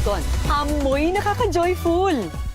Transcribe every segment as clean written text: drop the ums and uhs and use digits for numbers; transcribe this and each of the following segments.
Houston. Amoy nakaka-joyful!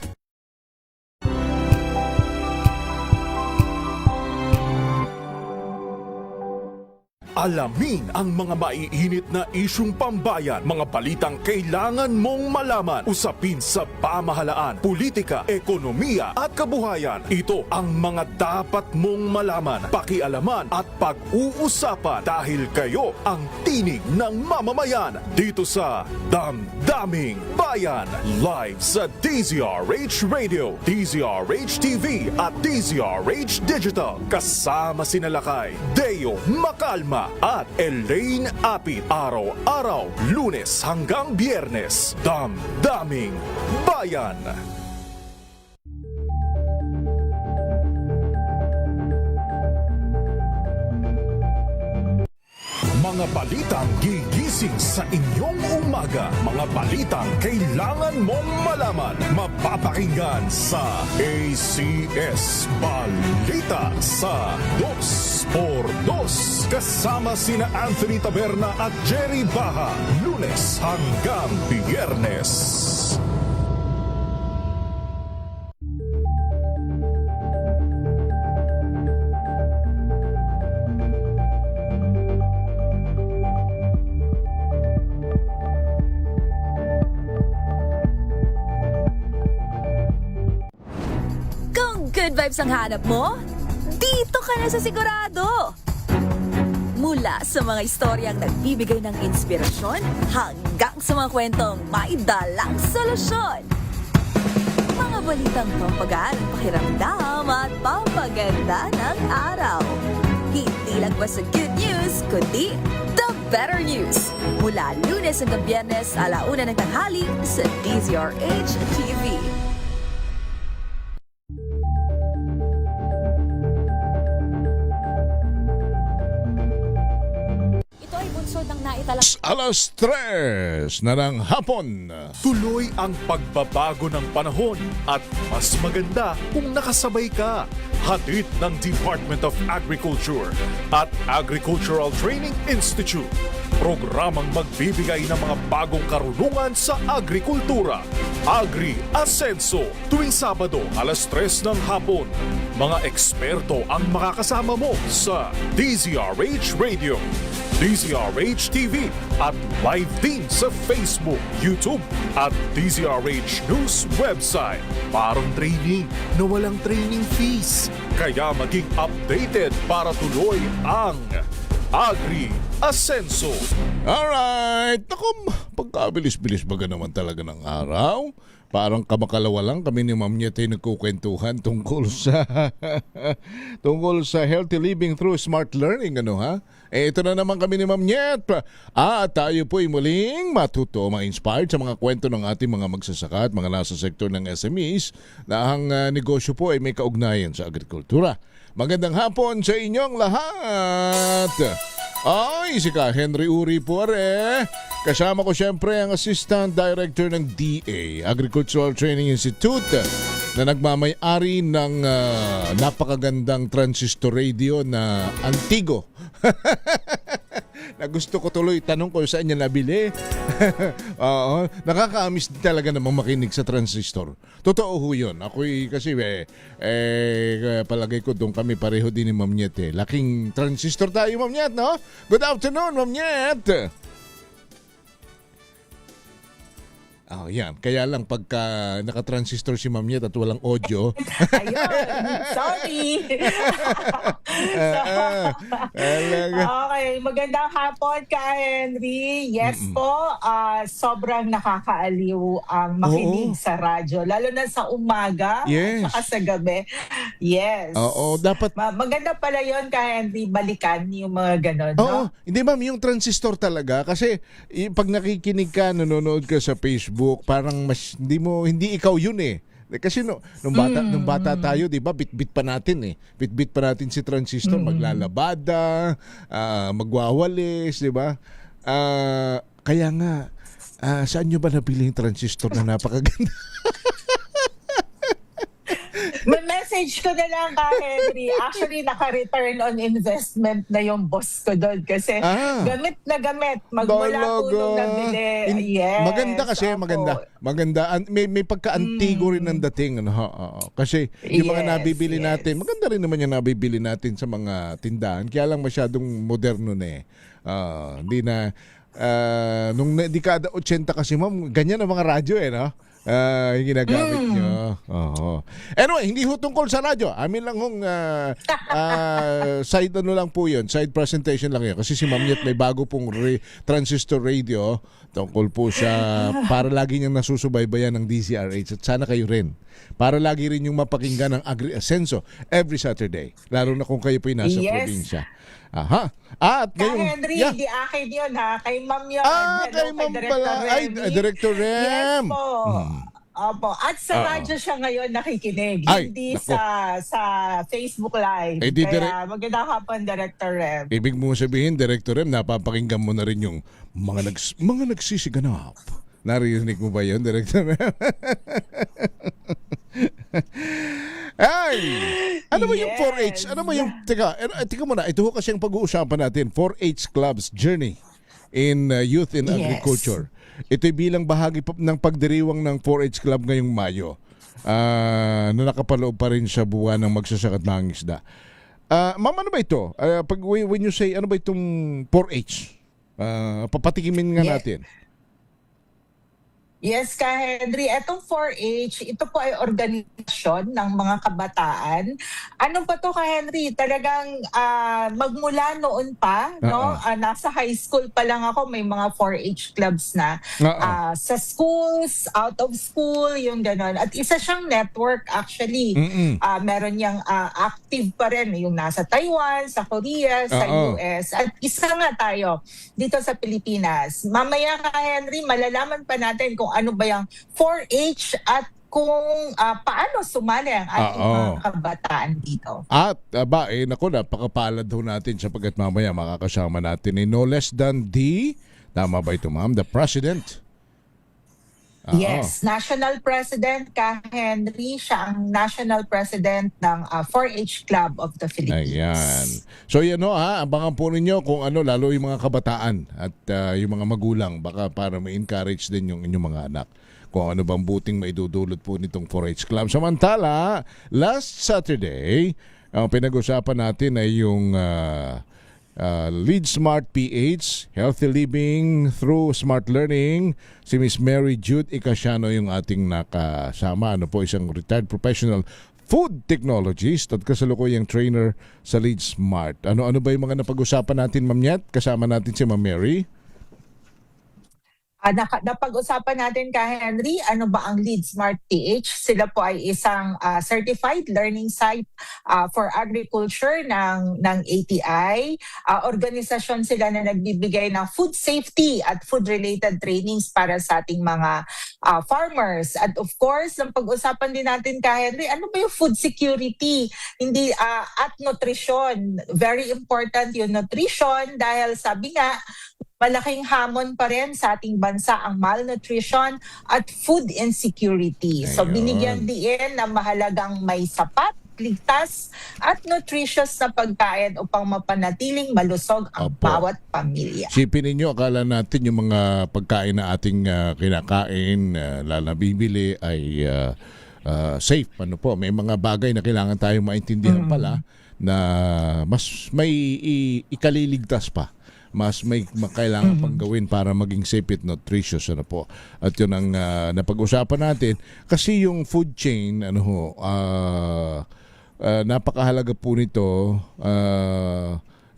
Alamin ang mga maiinit na isyung pambayan, mga balitang kailangan mong malaman, usapin sa pamahalaan, politika, ekonomiya at kabuhayan. Ito ang mga dapat mong malaman, pakialaman at pag-uusapan dahil kayo ang tinig ng mamamayan dito sa Damdaming Bayan. Live sa DZRH Radio, DZRH TV at DZRH Digital. Kasama sinalakay Deo Macalma at Elaine Apit. Araw-araw, Lunes hanggang Biyernes. Damdaming Bayan. Mga balitang gigising sa inyong umaga. Mga balitang kailangan mong malaman. Mapapakinggan sa ACS Balita sa 2x2. Kasama sina Anthony Taberna at Jerry Baha. Lunes hanggang Biyernes. Good vibes ang hanap mo? Dito ka na sa sigurado! Mula sa mga istoryang nagbibigay ng inspirasyon hanggang sa mga kwentong may dalang solusyon. Mga balitang pampagaan ang pakiramdam at pampaganda ng araw. Hindi lang ba sa good news, kundi the better news. Mula Lunes hanggang Biyernes, 1:00 ng tanghali sa DZRH TV. Alas 3 na ng hapon. Tuloy ang pagbabago ng panahon at mas maganda kung nakasabay ka. Hatid ng Department of Agriculture at Agricultural Training Institute. Programang magbibigay ng mga bagong karunungan sa agrikultura. Agri Ascenso, tuwing Sabado, alas 3 ng hapon. Mga eksperto ang makakasama mo sa DZRH Radio, DZRH TV at live din sa Facebook, YouTube at DZRH News website. Parang training na walang training fees. Kaya maging updated para tuloy ang Agri Ascenso. Alright. Naku, pagkabilis-bilis baga naman talaga ng araw. Parang kamakalawa lang kami ni Ma'am Nyet ay nagkukwentuhan tungkol sa healthy living through smart learning, ano ha? Ito na naman kami ni Ma'am Nyet. Tayo po ay muling matuto, ma-inspired sa mga kwento ng ating mga magsasaka at mga nasa sektor ng SMEs na ang negosyo po ay may kaugnayan sa agrikultura. Magandang hapon sa inyong lahat. Ay, si Ka Henry Uri po are. Kasama ko siyempre ang Assistant Director ng DA, Agricultural Training Institute, na nagmamay-ari ng napakagandang transistor radio na Antigo. Na gusto ko tuloy tanong ko saan niya nabili. Oo, nakakaamis talaga namang makinig sa transistor. Totoo ho yun. Ako'y kasi palagay ko doon kami pareho din ni Ma'am Nyet. Laking transistor tayo, Ma'am Nyet, no? Good afternoon, Ma'am Nyet. Oh, yan. Kaya lang pagka naka-transistor si Ma'am Nyet at walang audio. Ayun, sorry. Okay, magandang hapon ka, Henry. Yes po, sobrang nakakaaliw ang makinig sa radyo. Lalo na sa umaga at sa gabi. Yes. Oo, dapat... Maganda pala yun ka, Henry, balikan yung mga ganon. Oo, no? Hindi ma'am, yung transistor talaga. Kasi pag nakikinig ka, nanonood ka sa Facebook, parang mas hindi ikaw yun eh. Kasi nung bata tayo, 'di ba? Bit-bit pa natin eh. Bit-bit pa natin si transistor, maglalabada, magwawalis, 'di ba? Kaya nga saan nyo ba nabili yung transistor na napakaganda? May message message ko na lang ka, Henry. Actually, naka-return on investment na yung boss ko doon kasi gamit na gamit. Magmula po nung nabili. Yes. Maganda kasi, opo. maganda. May pagka-antigo rin ng dating. Ano, kasi yung mga nabibili natin, maganda rin naman yung nabibili natin sa mga tindahan. Kaya lang masyadong moderno na eh. Hindi na, nung dekada 80 kasi ma'am, ganyan ang mga radyo eh, no? Yung ginagamit nyo. Anyway, hindi ho tungkol sa radyo. Amin lang hong side ano lang po yun. Side presentation lang yun. Kasi si Ma'am Nyet may bago pong transistor radio. Tungkol po siya para lagi niyang nasusubaybayan ng DZRH. At sana kayo rin. Para lagi rin yung mapakinggan ng Agri-Asenso every Saturday. Lalo na kung kayo po'y nasa probinsya. Aha. At ngayon, Henry, hindi akin yun ha. Kay Ma'am yun. Kay Ma'am pala. Ay, Director Rem. Yes po. Opo. At sa radyo siya ngayon nakikinig. Ay, hindi naku. sa Facebook Live. Di Kaya magandang hapon, Director Rem. ibig mo sabihin, Director Rem, napapakinggan mo na rin yung mga nagsisiganap. Narinig mo ba yun, Director Rem? Ay! Ano ba yung 4-H? Ano ba yung... Teka muna. Ito ho kasi ang pag-uusapan natin. 4-H Club's Journey in Youth in Agriculture. Ito'y bilang bahagi ng pagdiriwang ng 4-H Club ngayong Mayo na nakapaloob pa rin sa buwan ng magsasakat ng isda. Ma'am, ano ba ito? When you say, ano ba itong 4-H? Papatikimin nga natin. Yes, ka Henry. Etong 4-H, ito po ay organisasyon ng mga kabataan. Ano pa to ka Henry? Talagang magmula noon pa, no? Nasa high school pa lang ako, may mga 4-H clubs na. Sa schools, out of school, yung gano'n. At isa siyang network actually. Meron niyang active pa rin, yung nasa Taiwan, sa Korea, sa US. At isa nga tayo dito sa Pilipinas. Mamaya ka Henry, malalaman pa natin kung ano ba yung 4-H at kung paano sumali ang ating mga kabataan dito. At napakapalad ho natin sapagkat mamaya makakasama natin ni no less than tama ba ito ma'am, the President? Yes, National President ka Henry, siya ang National President ng 4-H Club of the Philippines. Ayan. So yan abangan po ninyo kung ano, lalo yung mga kabataan at yung mga magulang, baka para ma-encourage din yung inyong mga anak kung ano bang buting maidudulot po nitong 4-H Club. Samantala, last Saturday, ang pinag-usapan natin ay yung Lead Smart PH, Healthy Living through Smart Learning. Si Miss Mary Jude Icasiano yung ating nakasama. Ano po, isang retired professional food technologist at kasalukuyang trainer sa Lead Smart. Ano ba yung mga napag-usapan natin, Ma'am Nyet? Kasama natin si Ma'am Mary. Napag-usapan natin ka Henry, ano ba ang Lead Smart PH? Sila po ay isang certified learning site for agriculture ng ATI. Organisasyon sila na nagbibigay ng food safety at food-related trainings para sa ating mga farmers. At of course, ang pag-usapan din natin ka Henry, ano ba yung food security? Hindi at nutrition. Very important yung nutrition dahil sabi nga, malaking hamon pa rin sa ating bansa ang malnutrition at food insecurity. So binigyan din na mahalagang may sapat, ligtas at nutritious na pagkain upang mapanatiling malusog ang bawat pamilya. Sipin ninyo, akala natin yung mga pagkain na ating kinakain, bibili ay safe. Ano po, may mga bagay na kailangan tayong maintindihan pala na mas may ikaliligtas pa. Mas may kailangan pang gawin para maging safe at nutritious, ano po. At yun ang napag-usapan natin. Kasi yung food chain, napakahalaga po nito.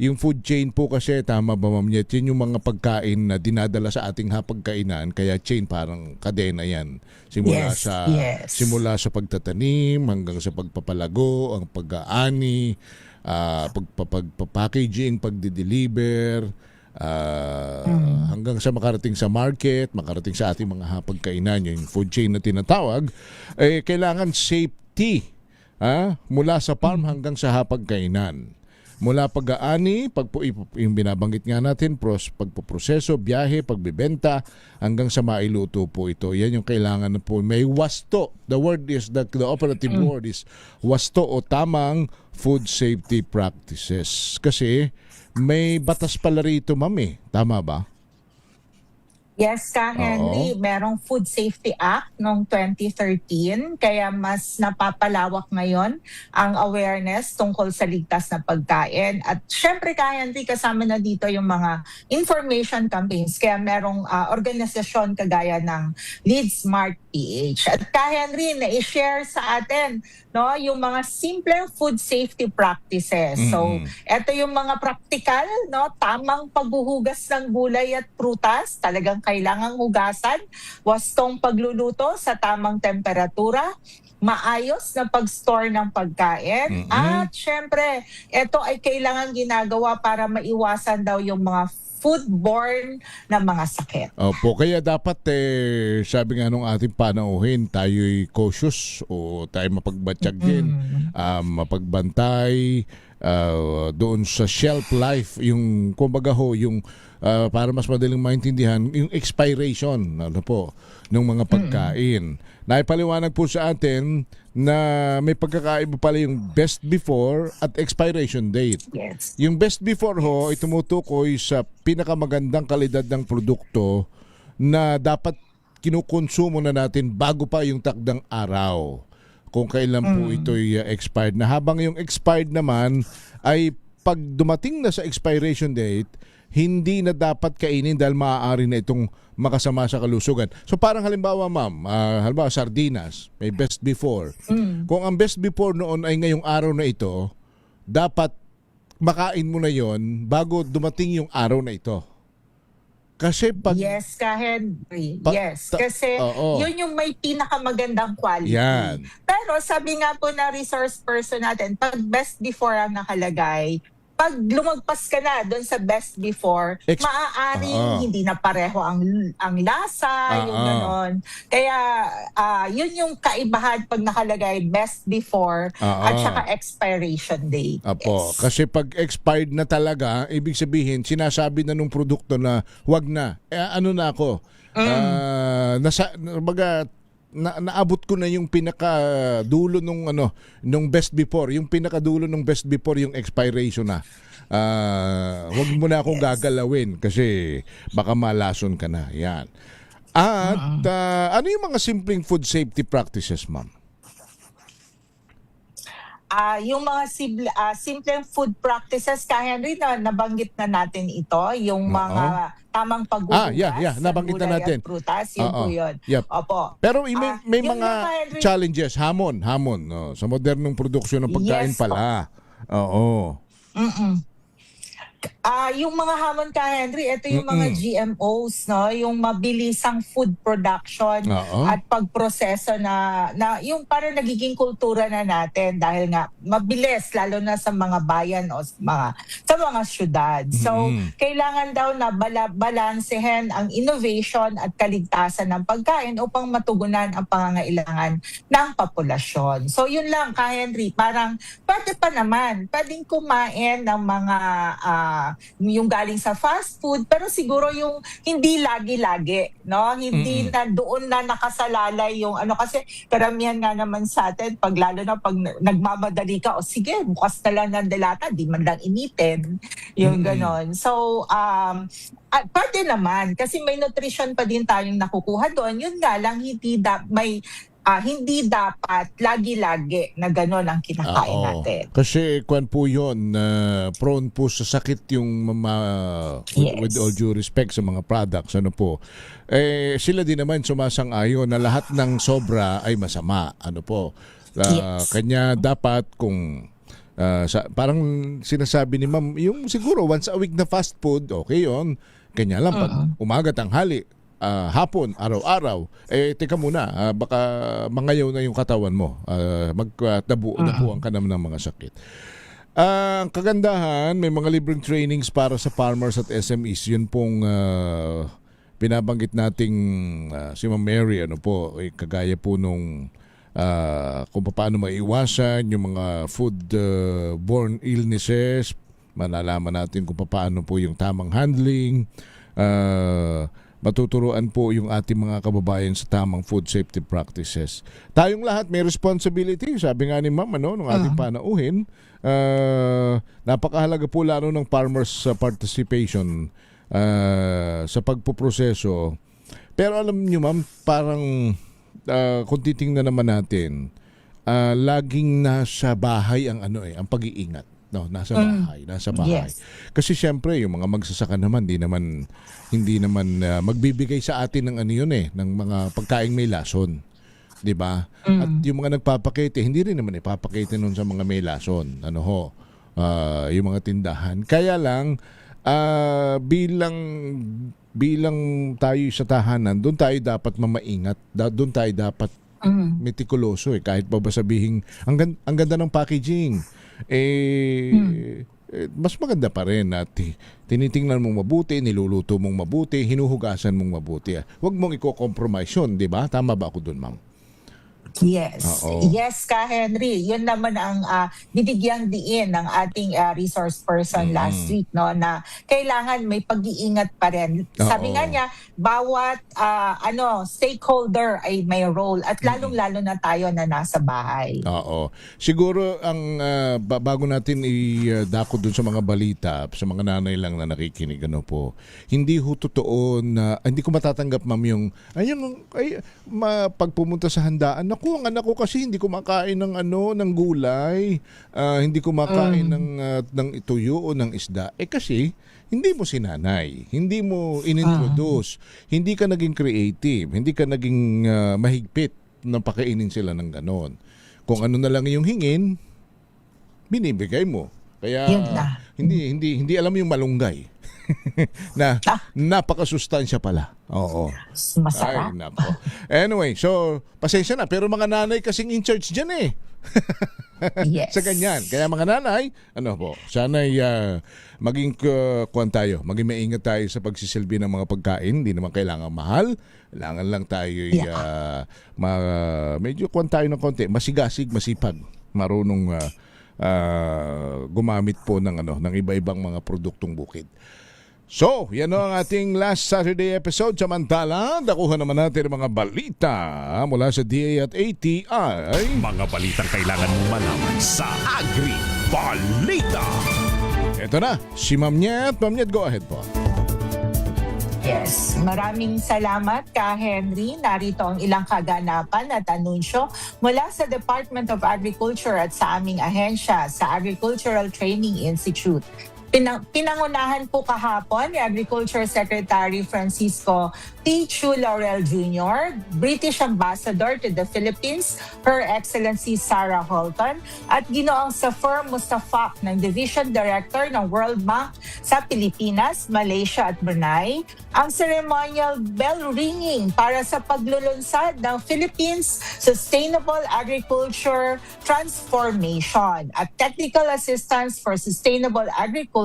Yung food chain po kasi, tama ba Ma'am Nyet, yun yung mga pagkain na dinadala sa ating hapagkainan. Kaya chain, parang kadena yan. Simula sa pagtatanim, hanggang sa pagpapalago, ang pag-aani, pagpapackaging, pagdi-deliver, hanggang sa makarating sa market, makarating sa ating mga hapagkainan, yung food chain na tinatawag, kailangan safety mula sa farm hanggang sa hapagkainan. Mula pag-aani, yung binabanggit nga natin, pagpoproseso, biyahe, pagbebenta, hanggang sa mailuto po ito. Yan yung kailangan na po. May wasto. The operative word is wasto o tamang food safety practices. Kasi may batas pala rito, ma'am eh. Tama ba? Yes, Ka Henry, merong Food Safety Act noong 2013, kaya mas napapalawak ngayon ang awareness tungkol sa ligtas na pagkain. At syempre, Ka Henry, kasama na dito yung mga information campaigns, kaya merong organisasyon kagaya ng Lead Smart PH. At Ka Henry, na-share sa atin yung mga simple food safety practices. So, ito yung mga practical, tamang paghuhugas ng gulay at prutas, talagang kailangang hugasan, wastong pagluluto sa tamang temperatura, maayos na pag-store ng pagkain, at syempre, ito ay kailangan ginagawa para maiwasan daw yung mga foodborne na mga sakit. Opo, kaya dapat sabi nga nung ating panauhin, tayo'y cautious o tayo mapagbatsyag din, mapagbantay doon sa shelf life, yung kumbaga yung para mas madaling maintindihan, yung expiration ng mga pagkain. Naipaliwanag po sa atin na may pagkakaiba pala yung best before at expiration date. Yes. Yung best before ho, ay tumutukoy sa pinakamagandang kalidad ng produkto na dapat kinukonsumo na natin bago pa yung takdang araw. Kung kailan po ito'y expired na. Habang yung expired naman ay pag dumating na sa expiration date, hindi na dapat kainin dahil maaari na itong makasama sa kalusugan. So parang halimbawa, ma'am, halimbawa sardinas, may best before. Kung ang best before noon ay ngayong araw na ito, dapat makain mo na yon bago dumating yung araw na ito. Kasi pag... Yes, Ka Henry. Yes. Kasi yun yung may pinakamagandang quality. Yan. Pero sabi nga po na resource person natin, pag best before ang nakalagay, pag lumagpas ka na doon sa best before, maaaring hindi na pareho ang lasa, yung ganon. Kaya yun yung kaibahan pag nakalagay best before at saka expiration date. Apo, kasi pag expired na talaga, ibig sabihin, sinasabi na nung produkto na wag na. Ano na ako? Naabot ko na yung pinakadulo nung best before, yung pinakadulo nung best before yung expiration na. Wag mo na akong gagalawin kasi baka malason ka na. Yan. At ano yung mga simpleng food safety practices, ma'am? Yung mga simple food practices, Ka Henry, na nabanggit na natin ito, yung mga tamang paghuhugas nabanggit na natin. At prutas, yun po yun. Yep. Opo. Pero may mga Henry, challenges, hamon sa modernong produksyon ng pagkain pala. Oo. Yung mga hamon, Ka Henry, ito yung mga GMOs, yung mabilisang food production at pagproseso na yung parang nagiging kultura na natin dahil nga mabilis, lalo na sa mga bayan o sa mga syudad. So, kailangan daw na balansehin ang innovation at kaligtasan ng pagkain upang matugunan ang pangangailangan ng populasyon. So, yun lang, Ka Henry, parang pwede pa naman, pwedeng kumain ng mga yung galing sa fast food, pero siguro yung hindi lagi-lagi, hindi na doon na nakasalalay yung kasi karamihan nga naman sa atin, lalo na pag nagmamadali ka, sige, bukas na lang ng delata, di man lang initin, yung ganon. So, pwede naman, kasi may nutrition pa din tayong nakukuha doon, yun nga lang, hindi dapat lagi-lagi na gano'n ang kinakain natin. Kasi kwan po yun, prone po sa sakit yung with all due respect sa mga products. Sila din naman sumasang-ayon na lahat ng sobra ay masama. Kanya dapat kung parang sinasabi ni ma'am, yung siguro once a week na fast food, okay yun. Kanya lang pag umaga, tanghali, hapon, araw-araw, teka muna, baka mangayaw na yung katawan mo. Magtabuan ka naman ng mga sakit. Ang kagandahan, may mga libreng trainings para sa farmers at SMEs. Yun pong binabanggit nating si Ma'am Mary, kagaya po nung kung paano maiwasan yung mga food-borne illnesses, Malalaman natin kung paano po yung tamang handling. Matuturuan po yung ating mga kababayan sa tamang food safety practices. Tayong lahat may responsibility. Sabi nga ni Ma'am, nung ating panauhin, napakahalaga po lalo ng farmers participation sa pagpuproseso. Pero alam niyo, Ma'am, parang kung titingnan naman natin, laging nasa bahay ang ang pag-iingat. No, nasa bahay. Yes. Kasi siyempre yung mga magsasaka naman hindi naman magbibigay sa atin ng ng mga pagkaing may lason. 'Di ba? At yung mga nagpapakete, hindi rin naman ipapakete nun sa mga may lason. Yung mga tindahan. Kaya lang bilang tayo sa tahanan, doon tayo dapat mamaingat. Doon tayo dapat metikuloso kahit pa ba sabihin ang ganda ng packaging. Mas maganda pa rin na tinitingnan mong mabuti, niluluto mong mabuti, hinuhugasan mong mabuti. Huwag mong i-compromise yun, di ba? Tama ba ako dun, Ma'am? Yes. Yes ka, Henry. Yun naman ang binigyang diin ng ating resource person last week, no, na kailangan may pag-iingat pa rin. Sabi nga niya, bawat stakeholder ay may role at lalong-lalo na tayo na nasa bahay. Oo. Siguro ang bago natin idako dun sa mga balita, sa mga nanay lang na nakikinig, hindi ho totoo na hindi ko matatanggap, Ma'am, yung pag pumunta sa handaan, ang anak ko kasi hindi kumakain ng gulay, hindi kumakain ng ituyo o ng isda. Kasi hindi mo sinanay, hindi mo inintroduce, hindi ka naging creative, hindi ka naging mahigpit na pakainin sila ng ganon. Kung ano na lang yung hingin, binibigay mo. Kaya hindi alam yung malunggay. na napakasustansya pala. Oo. Masarap. Ay, nako. Anyway, so pasensya na, pero mga nanay kasing in charge diyan Yes. Sa ganyan. Kaya mga nanay, sana'y maging maging maingat tayo sa pagsisilbi ng mga pagkain. Hindi naman kailangan mahal. Kailangan lang tayo medyo tayo ng konti, masigasig, masipag, marunong gumamit po ng iba-ibang mga produktong bukid. So, yan ang ating last Saturday episode. Samantala, dakuhan naman natin ang mga balita mula sa DA at ATI. Mga balitang kailangan mong malaman sa Agri-Balita. Ito na, si Ma'am Nyet. Ma'am Nyet, go ahead po. Yes. Maraming salamat ka, Henry. Narito ang ilang kaganapan at anunsyo mula sa Department of Agriculture at sa aming ahensya sa Agricultural Training Institute. Pinangunahan po kahapon ni Agriculture Secretary Francisco T. Chu Laurel Jr., British Ambassador to the Philippines, Her Excellency Sarah Holton, at Ginoong Safer Mustafak ng Division Director ng World Bank sa Pilipinas, Malaysia at Brunei, ang ceremonial bell ringing para sa paglulunsad ng Philippines Sustainable Agriculture Transformation at Technical Assistance for Sustainable Agriculture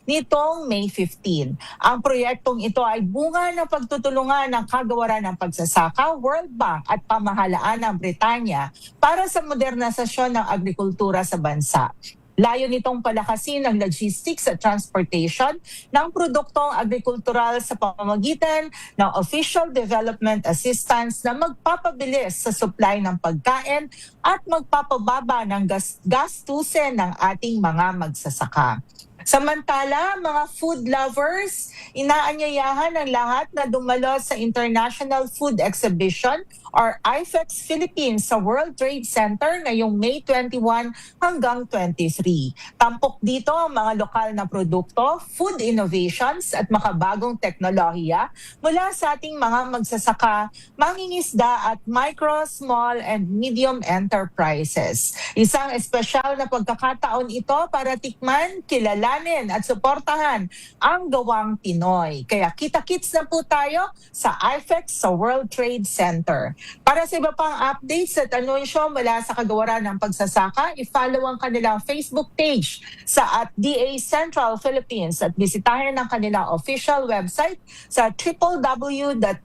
nitong May 15. Ang proyektong ito ay bunga ng pagtutulungan ng Kagawaran ng Pagsasaka, World Bank at Pamahalaan ng Britanya para sa modernisasyon ng agrikultura sa bansa. Layo nitong palakasin ang logistics at transportation ng produktong agrikultural sa pamamagitan ng official development assistance na magpapabilis sa supply ng pagkain at magpapababa ng gastusin ng ating mga magsasaka. Samantala, mga food lovers, inaanyayahan ng lahat na dumalo sa International Food Exhibition or IFEX Philippines sa World Trade Center ngayong May 21 hanggang 23. Tampok dito ang mga lokal na produkto, food innovations at makabagong teknolohiya mula sa ating mga magsasaka, mangingisda at micro, small and medium enterprises. Isang espesyal na pagkakataon ito para tikman, kilalanin at suportahan ang gawang Pinoy. Kaya kita-kits na po tayo sa IFEX sa World Trade Center. Para sa iba pang updates at anunsyo mula sa Kagawaran ng Pagsasaka, i-follow ang kanilang Facebook page sa @DA Central Philippines at bisitahin ang kanilang official website sa www.da.gov.ph.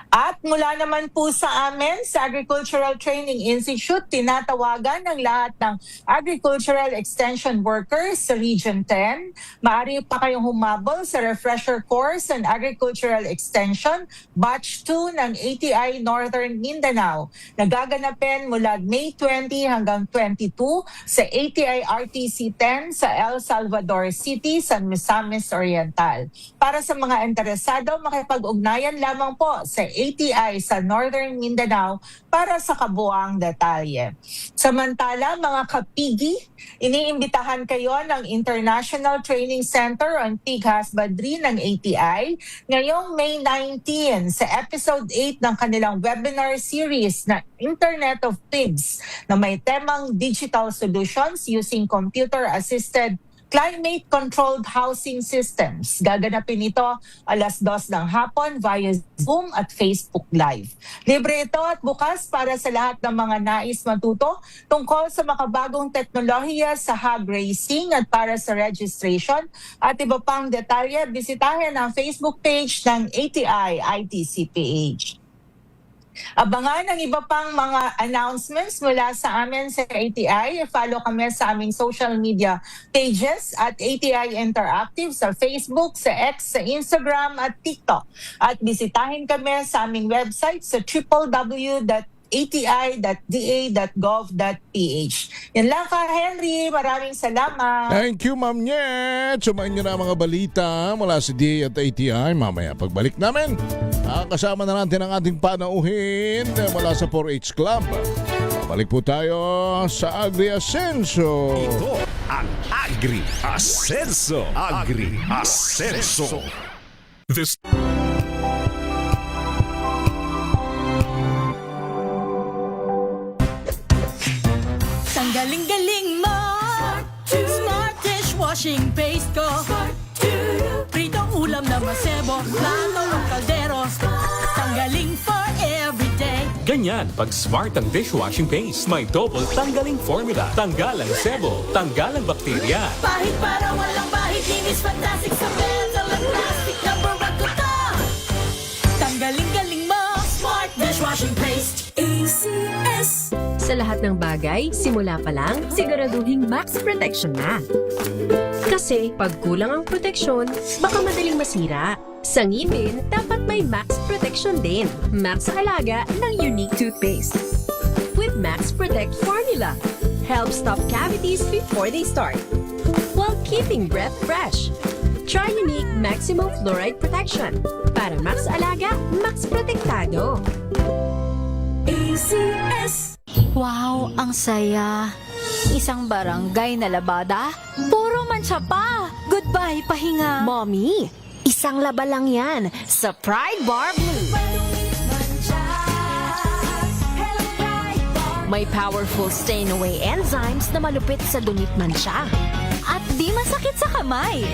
At mula naman po sa amin, sa Agricultural Training Institute, tinatawagan ng lahat ng agricultural extension workers sa Region 10. Maaari pa kayong humabol sa refresher course on agricultural extension, batch 2 ng ATI Northern Mindanao. Nagaganapin mula May 20 hanggang 22 sa ATI RTC 10 sa El Salvador City, San Misamis Oriental. Para sa mga interesado, makipag-ugnayan lamang po sa ATI sa Northern Mindanao para sa kabuang detalye. Samantala, mga kapigi, iniimbitahan kayo ng International Training Center on Pig Husbandry ng ATI ngayong May 19 sa episode 8 ng kanilang webinar series na Internet of Pigs na may temang Digital Solutions using Computer-Assisted Climate-Controlled Housing Systems. Gaganapin ito alas 2 ng hapon via Zoom at Facebook Live. Libre ito at bukas para sa lahat ng mga nais matuto tungkol sa makabagong teknolohiya sa hog racing at para sa registration at iba pang detalye, bisitahin ang Facebook page ng ATI ITCPH. Abangan ang iba pang mga announcements mula sa amin sa ATI. Follow kami sa aming social media pages at ATI Interactive sa Facebook, sa X, sa Instagram at TikTok. At bisitahin kami sa aming website sa www.ati.da.gov.ph. Yan lang ka, Henry. Maraming salamat. Thank you, Ma'am Nyet. Sumain nyo na ang mga balita mula sa DA at ATI. Mamaya pagbalik namin, kasama na natin ang ating panauhin mula sa 4-H Club. Balik po tayo sa Agri Ascenso. Ito ang Agri Ascenso. Agri Ascenso. This Ang galing-galing mo, Smart dishwashing paste ko, pritong ulam na masebo, plato ng kaldero, tanggaling for everyday. Ganyan pag smart ang dishwashing paste. May double tanggaling formula. Tanggal ang sebo, tanggal ang bakterya. Pahit para walang bahid, linis fantastic sa metal at plastic, number 1 ko to. Tanggaling-galing mo, Smart dishwashing paste. ACS. Sa lahat ng bagay, simula pa lang, siguraduhing max protection na. Kasi pag kulang ang proteksyon, baka madaling masira. Sa ngipin, dapat may max protection din. Max sa alaga ng unique toothpaste. With Max Protect Formula, help stop cavities before they start, while keeping breath fresh. Try unique maximum fluoride protection. Para max alaga, max protektado. ACS. Wow, ang saya. Isang barangay na labada, puro mancha pa. Goodbye, pahinga. Mommy, isang laba lang yan sa Pride Bar Blue. May powerful stain-away enzymes na malupit sa dunit mancha. At di masakit sa kamay.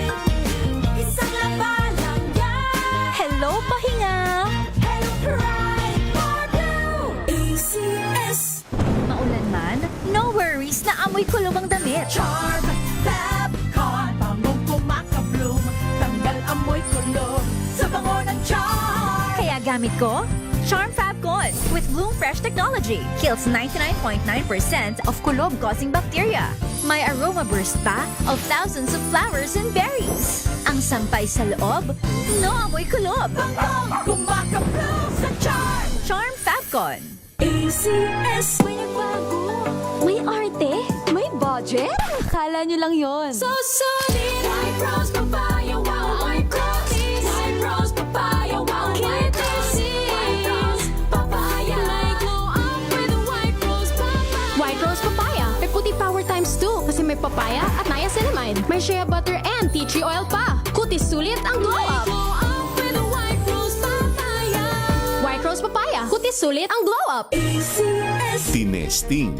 Isang laba lang yan. Hello, pahinga. Hello, Pride Bar Blue. ACS. Maulan man, no worries na amoy kulong ang damit. Charm, Fabcon, bangong kumakabloom, tanggal amoy kulong sa bango ng Charm. Kaya gamit ko, Charm Fabcon with Bloom Fresh Technology. Kills 99.9% of kulob-causing bacteria. May aroma burst pa of thousands of flowers and berries. Ang sampay sa loob, no amoy kulob. Bangong kumakabloom sa Charm. Charm Fabcon. ACS. May nagbago. May arte. May budget. Akala nyo lang yon. So solid. White Rose Papaya. Wow, White Rose. White Rose Papaya. Wow, White Rose. White Rose Papaya. May glow up with the White Rose Papaya. White Rose Papaya. May puti power times 2 kasi may papaya at niacinamide. May shea butter and tea tree oil pa. Kutis sulit ang glow up. Glow up with the White Rose Papaya. White Rose Papaya. Kutis sulit ang glow up. ACS. Tinesting,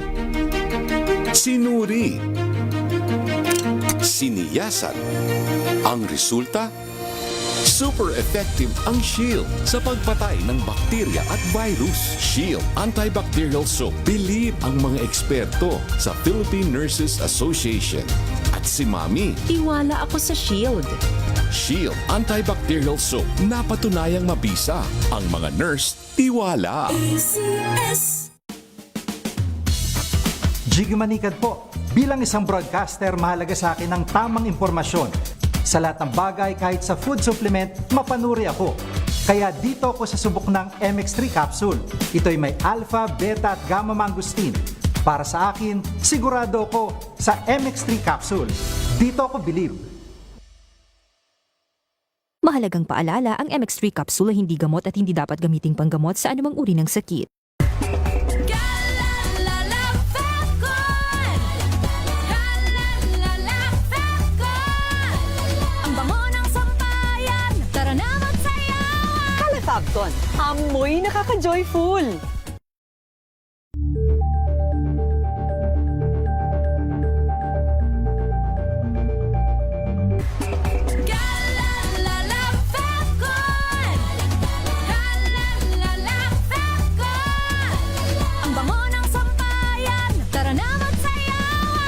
sinuri, siniyasan. Ang resulta? Super effective ang Shield sa pagpatay ng bakterya at virus. Shield Antibacterial Soap. Believe ang mga eksperto sa Philippine Nurses Association. At si Mami. Tiwala ako sa Shield. Shield Antibacterial Soap. Napatunayang mabisa. Ang mga nurse, tiwala. Jiggy Manikad po. Bilang isang broadcaster, mahalaga sa akin ang tamang impormasyon. Sa lahat ng bagay, kahit sa food supplement, mapanuri ako. Kaya dito ako sa subok ng MX3 capsule. Ito'y may alpha, beta at gamma mangosteen. Para sa akin, sigurado ako sa MX3 capsule. Dito ako believe. Mahalagang paalala, ang MX3 capsule ay hindi gamot at hindi dapat gamiting panggamot sa anumang uri ng sakit. Ang bango ng sampayan, tara na magsayawan! Calefacton, amoy nakaka-joyful!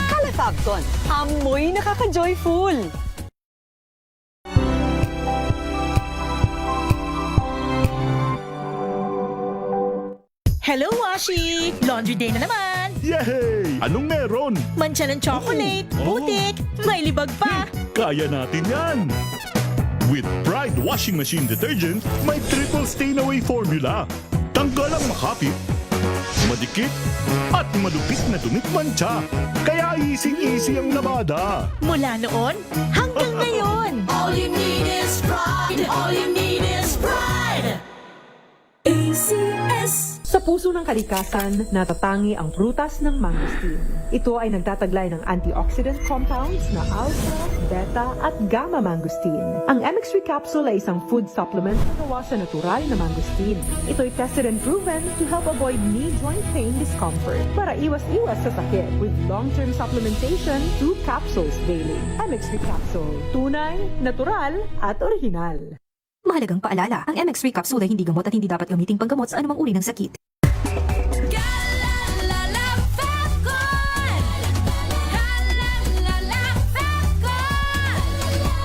Calefacton, amoy nakaka-joyful! Hello, Washi! Laundry day na naman! Yay! Anong meron? Mancha ng chocolate, putik, may libag pa! Kaya natin yan! With Pride Washing Machine Detergent, may triple stain-away formula. Tanggal ang makapit, madikit, at malupit na dumit mancha. Kaya easy-easy ang labada. Mula noon hanggang ngayon! All you need is pride! All you need is pride! ACS! Sa puso ng kalikasan, natatangi ang prutas ng mangosteen. Ito ay nagtataglay ng antioxidant compounds na alpha, beta at gamma mangosteen. Ang MX3 capsule ay isang food supplement na gawa sa natural na mangosteen. Ito ay tested and proven to help avoid knee joint pain discomfort para iwas-iwas sa sakit with long-term supplementation 2 capsules daily. MX3 capsule, tunay, natural at original. Mahalagang paalala, ang MX3 capsule ay hindi gamot at hindi dapat gamiting panggamot sa anumang uri ng sakit.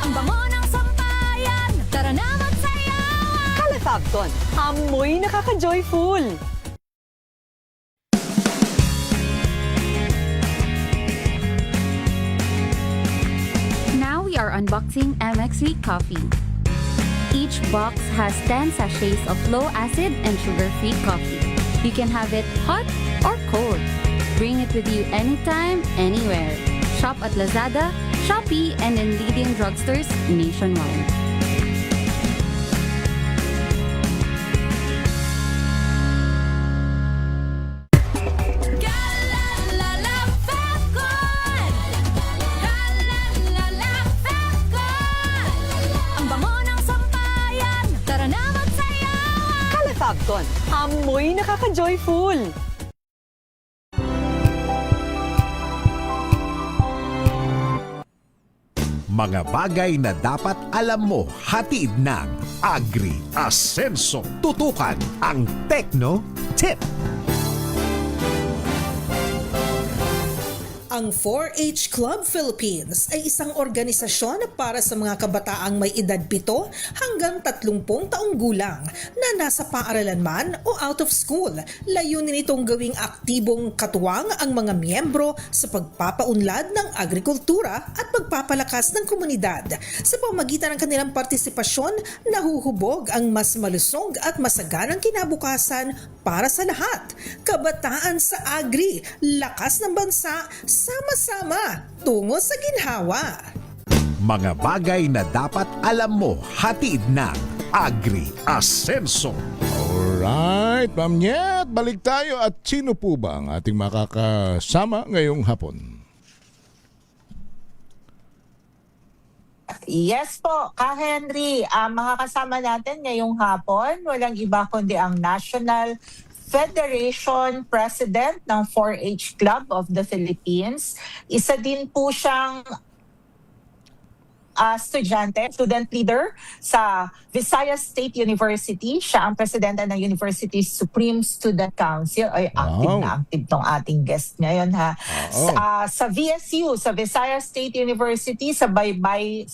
Ang bango ng sampayan, tara na magsayawan! Calefacton, amoy nakaka-joyful! Now we are unboxing MX3 coffee. Each box has 10 sachets of low-acid and sugar-free coffee. You can have it hot or cold. Bring it with you anytime, anywhere. Shop at Lazada, Shopee, and in leading drugstores nationwide. Calefacton, amoy nakaka-joyful! Mga bagay na dapat alam mo, hatid ng Agri Asenso. Tutukan ang Techno Tip. Ang 4-H Club Philippines ay isang organisasyon para sa mga kabataang may edad 7 hanggang 30 taong gulang na nasa paaralan man o out of school. Layunin itong gawing aktibong katuwang ang mga miyembro sa pagpapaunlad ng agrikultura at pagpapalakas ng komunidad. Sa pamamagitan ng kanilang partisipasyon, nahuhubog ang mas malusog at masaganang kinabukasan para sa lahat. Kabataan sa Agri, lakas ng bansa, sama-sama tungo sa ginhawa. Mga bagay na dapat alam mo, hatid ng Agri Asenso. Alright, Ma'am Nyet, balik tayo at sino po ba ang ating makakasama ngayong hapon? Yes po, Ka Henry, makakasama natin ngayong hapon, walang iba kundi ang National Federation President ng 4-H Club of the Philippines. Isa din po siyang student leader sa Visayas State University. Siya ang presidente ng University's Supreme Student Council. Ay, active na active tong ating guest ngayon ha. Sa VSU, sa Visayas State University, sa Baybay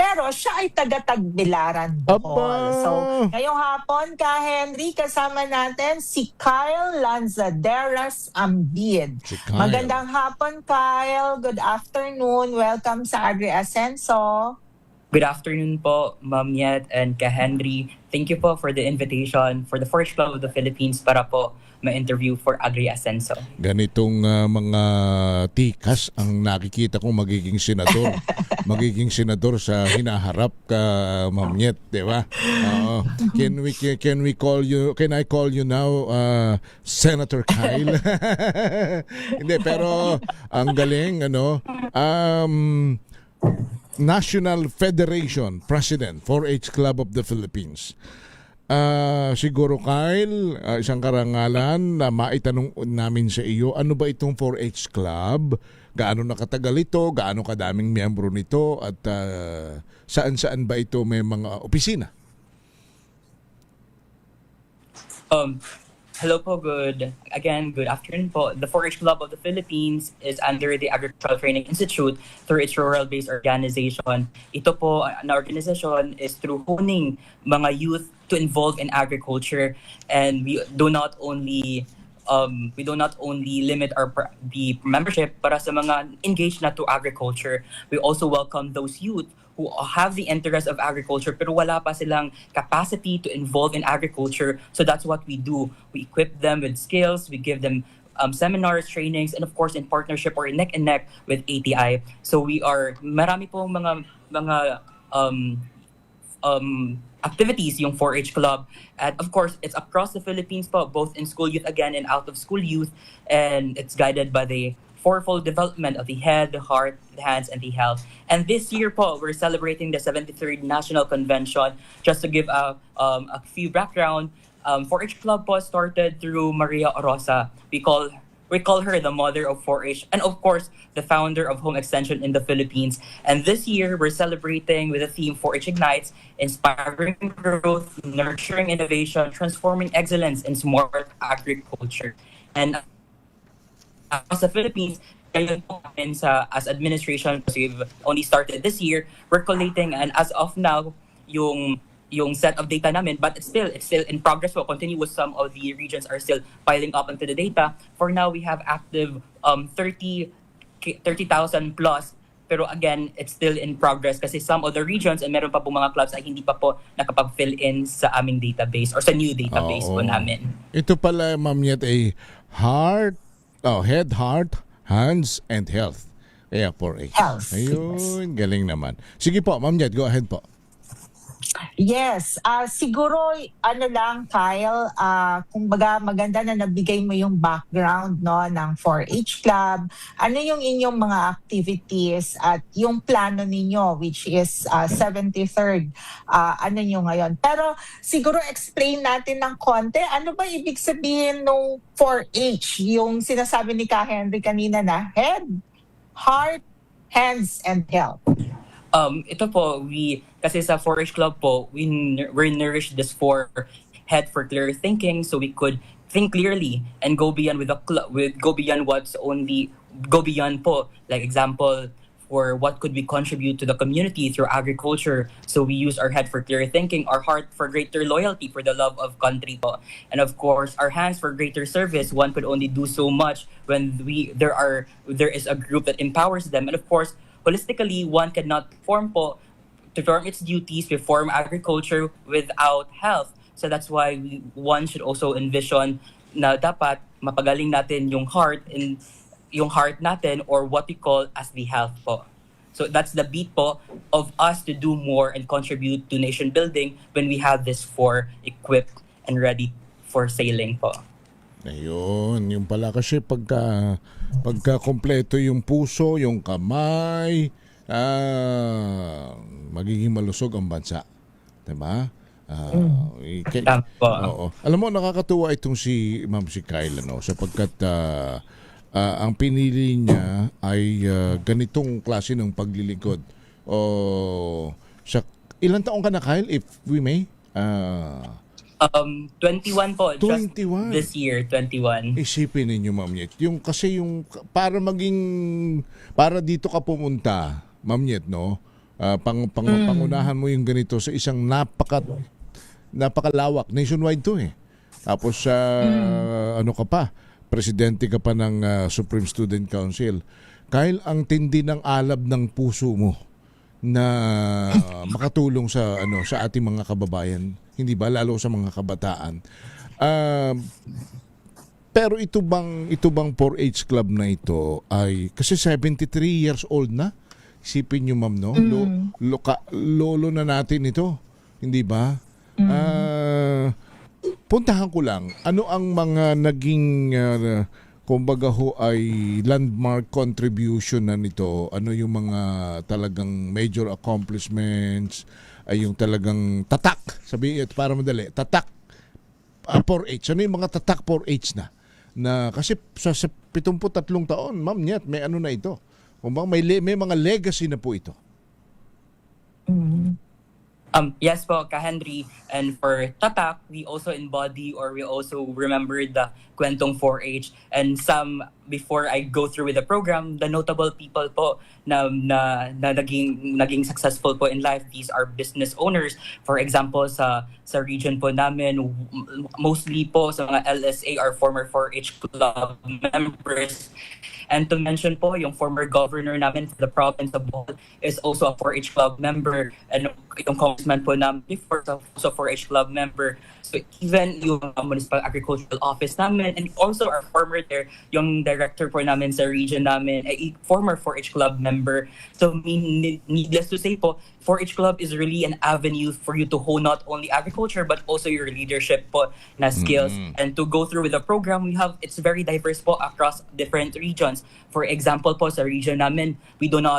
Pero siya ay taga-Tagbilaran, Bohol. So, ngayong hapon, Ka Henry, kasama natin si Kyle Lanzaderas Ambid. Magandang hapon, Kyle. Good afternoon. Welcome sa Agri Ascenso. Good afternoon po, Ma'am Yet and Ka Henry. Thank you po for the invitation for the 4-H Club of the Philippines para po ma-interview for Agri Ascenso. Ganitong mga tikas ang nakikita kong magiging senador. Magiging senador sa hinaharap ka, Ma'am Yet, di ba? Can I call you now Senator Kyle? Hindi, pero ang galing, National Federation President, 4-H Club of the Philippines. Siguro, Kyle, isang karangalan na maitanong namin sa iyo, ano ba itong 4-H Club? Gaano nakatagal ito? Gaano kadaming miyembro nito? At saan-saan ba ito may mga opisina? Hello po, good afternoon po. The 4-H Club of the Philippines is under the Agricultural Training Institute through its rural-based organization. Ito po na organisasyon is through honing mga youth to involve in agriculture, and we do not only limit the membership para sa mga engaged na to agriculture. We also welcome those youth who have the interest of agriculture pero wala pa silang capacity to involve in agriculture. So that's what we do. We equip them with skills, we give them seminars, trainings, and of course in partnership or neck and neck with ATI. So marami pong mga activities yung 4-H Club. And of course, it's across the Philippines po, both in school youth again and out of school youth. And it's guided by the fourfold development of the head, the heart, the hands, and the health. And this year po, we're celebrating the 73rd National Convention. Just to give a few background, 4-H Club po started through Maria Orosa. We call her the mother of 4-H, and of course, the founder of Home Extension in the Philippines. And this year, we're celebrating with the theme 4-H Ignites, inspiring growth, nurturing innovation, transforming excellence in smart agriculture. And across the Philippines, as administration, because we've only started this year, we're collating, and as of now, yung set of data namin, but it's still in progress. We'll continue with some of the regions are still piling up into the data. For now, we have active 30,000 plus. Pero again, it's still in progress kasi some other regions and meron pa po mga clubs ay hindi pa po nakapag-fill in sa aming database or sa new database po namin. Ito pala, Ma'am Yet, ay head, heart, hands, and health. Kaya 4-H. Health. Ayun, galing naman. Sige po, Ma'am Yet, go ahead po. Yes, siguro Kyle, kumbaga maganda na nabigay mo yung background ng 4-H Club. Ano yung inyong mga activities at yung plano ninyo which is 73rd ano nyo ngayon. Pero siguro explain natin ng konti, ano ba ibig sabihin ng 4-H? Yung sinasabi ni Ka Henry kanina na head, heart, hands, and health. Ito po, kasi sa 4-H Club po, we're nourished this head for clear thinking, so we could think clearly and go beyond go beyond po. Like example, for what could we contribute to the community through agriculture. So we use our head for clear thinking, our heart for greater loyalty, for the love of country po. And of course, our hands for greater service. One could only do so much when there is a group that empowers them. And of course, holistically, one cannot perform its duties, perform agriculture without health. So that's why one should also envision na dapat mapagaling natin yung heart natin, or what we call as the health po. So that's the beat po of us to do more and contribute to nation building when we have this 4 equipped and ready for sailing po. Ayun, yung pala kasi pagka kompleto yung puso, yung kamay, magiging malusog ang bansa. Diba? Oo. Alam mo, nakakatuwa itong si Kyle, sapagkat ang pinili niya ay ganitong klase ng paglilingkod. Ilan taong ka na, Kyle, if we may? 21 po. 21. Just this year, 21. Isipin ninyo, Ma'am Yet. Para dito ka pumunta, Ma'am Yet, pangunahan mo yung ganito sa isang napakalawak. Nationwide to eh. Tapos ano ka pa? Presidente ka pa ng Supreme Student Council. Kyle, ang tindi ng alab ng puso mo na makatulong sa ating mga kababayan, hindi ba, lalo sa mga kabataan. Pero ito bang 4-H club na ito ay kasi 73 years old na. Isipin niyo, ma'am, no? Lolo na natin ito, hindi ba? Puntahan ko lang, ano ang mga naging kumbaga ho ay landmark contribution na nito? Ano yung mga talagang major accomplishments, ay yung talagang tatak, sabihin ito para madali, tatak 4H. Ano yung mga tatak 4H na kasi sa 73 taon, ma'am, Nyet, may ano na ito. Kumbang may mga legacy na po ito. Yes po, Ka-Henry. And for Tatak, we also embody or we also remember the Kwentong 4-H. And some, before I go through with the program, the notable people po na naging successful po in life, these are business owners. For example, sa region po namin, mostly po sa mga LSA are former 4-H club members. And to mention po, yung former governor namin for the province of Bohol is also a 4-H club member. And yung congressman po namin before also 4-H club member. So even yung municipal agricultural office namin and also our former there, yung director po namin sa region namin, ay former 4-H club member. So needless to say po, 4-H club is really an avenue for you to hone not only agriculture but also your leadership po na skills. And to go through with the program, it's very diverse po across different regions. For example po sa region namin, we go to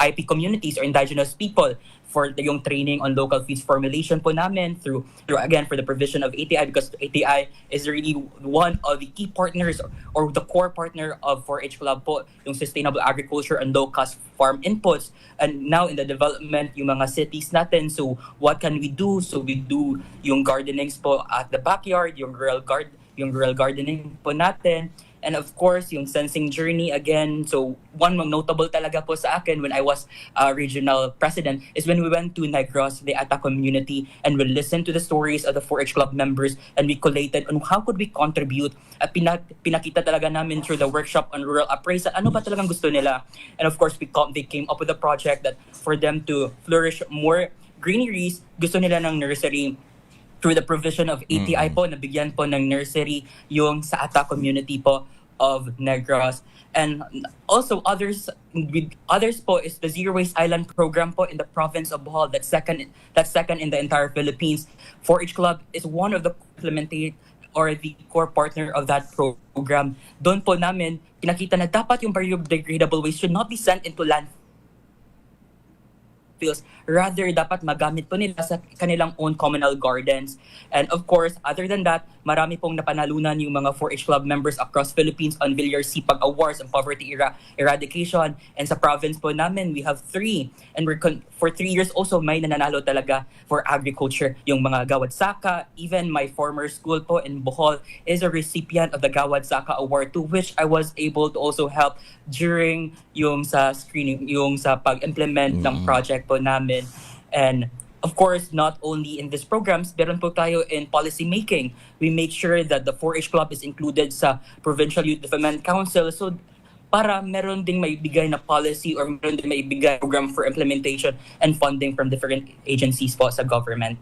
IP communities or indigenous people for yung training on local feeds formulation po namin through again for the provision of ATI, because ATI is really one of the key partners or the core partner of 4-H club po, yung sustainable agriculture and low cost farm inputs. And now in the development yung mga cities natin, so what can we do? So we do yung gardenings po at the backyard, yung rural gardening po natin. And of course, yung sensing journey again. So one notable talaga po sa akin when I was regional president is when we went to Negros, the Ata community, and we listened to the stories of the 4-H club members and we collated on how could we contribute. At pinakita talaga namin through the workshop on rural appraisal, ano ba talagang gusto nila. And of course, they came up with a project that for them to flourish more greeneries, gusto nila ng nursery. Through the provision of ATI po, nabigyan po ng nursery yung sa Ata community po of Negros. And also others po is the Zero Waste Island program po in the province of Bohol. That's second in the entire Philippines. 4-H Club is one of the implemented or the core partner of that program. Doon po namin pinakita na dapat yung biodegradable waste should not be sent into landfills. Rather, dapat magamit po nila sa kanilang own communal gardens. And of course, other than that, marami pong napanalunan yung mga 4-H club members across Philippines on Villar Sipag Awards on poverty eradication. And sa province po namin, we have 3. And for 3 years also, may nananalo talaga for agriculture. Yung mga Gawad Saka, even my former school po in Bohol is a recipient of the Gawad Saka Award, to which I was able to also help during yung sa screening, yung sa pag-implement ng project po namin. And of course, not only in these programs, meron po tayo in policy making. We make sure that the 4-H club is included sa Provincial Youth Development Council. So para meron ding maibigay na policy or meron ding maibigay program for implementation and funding from different agencies po sa government.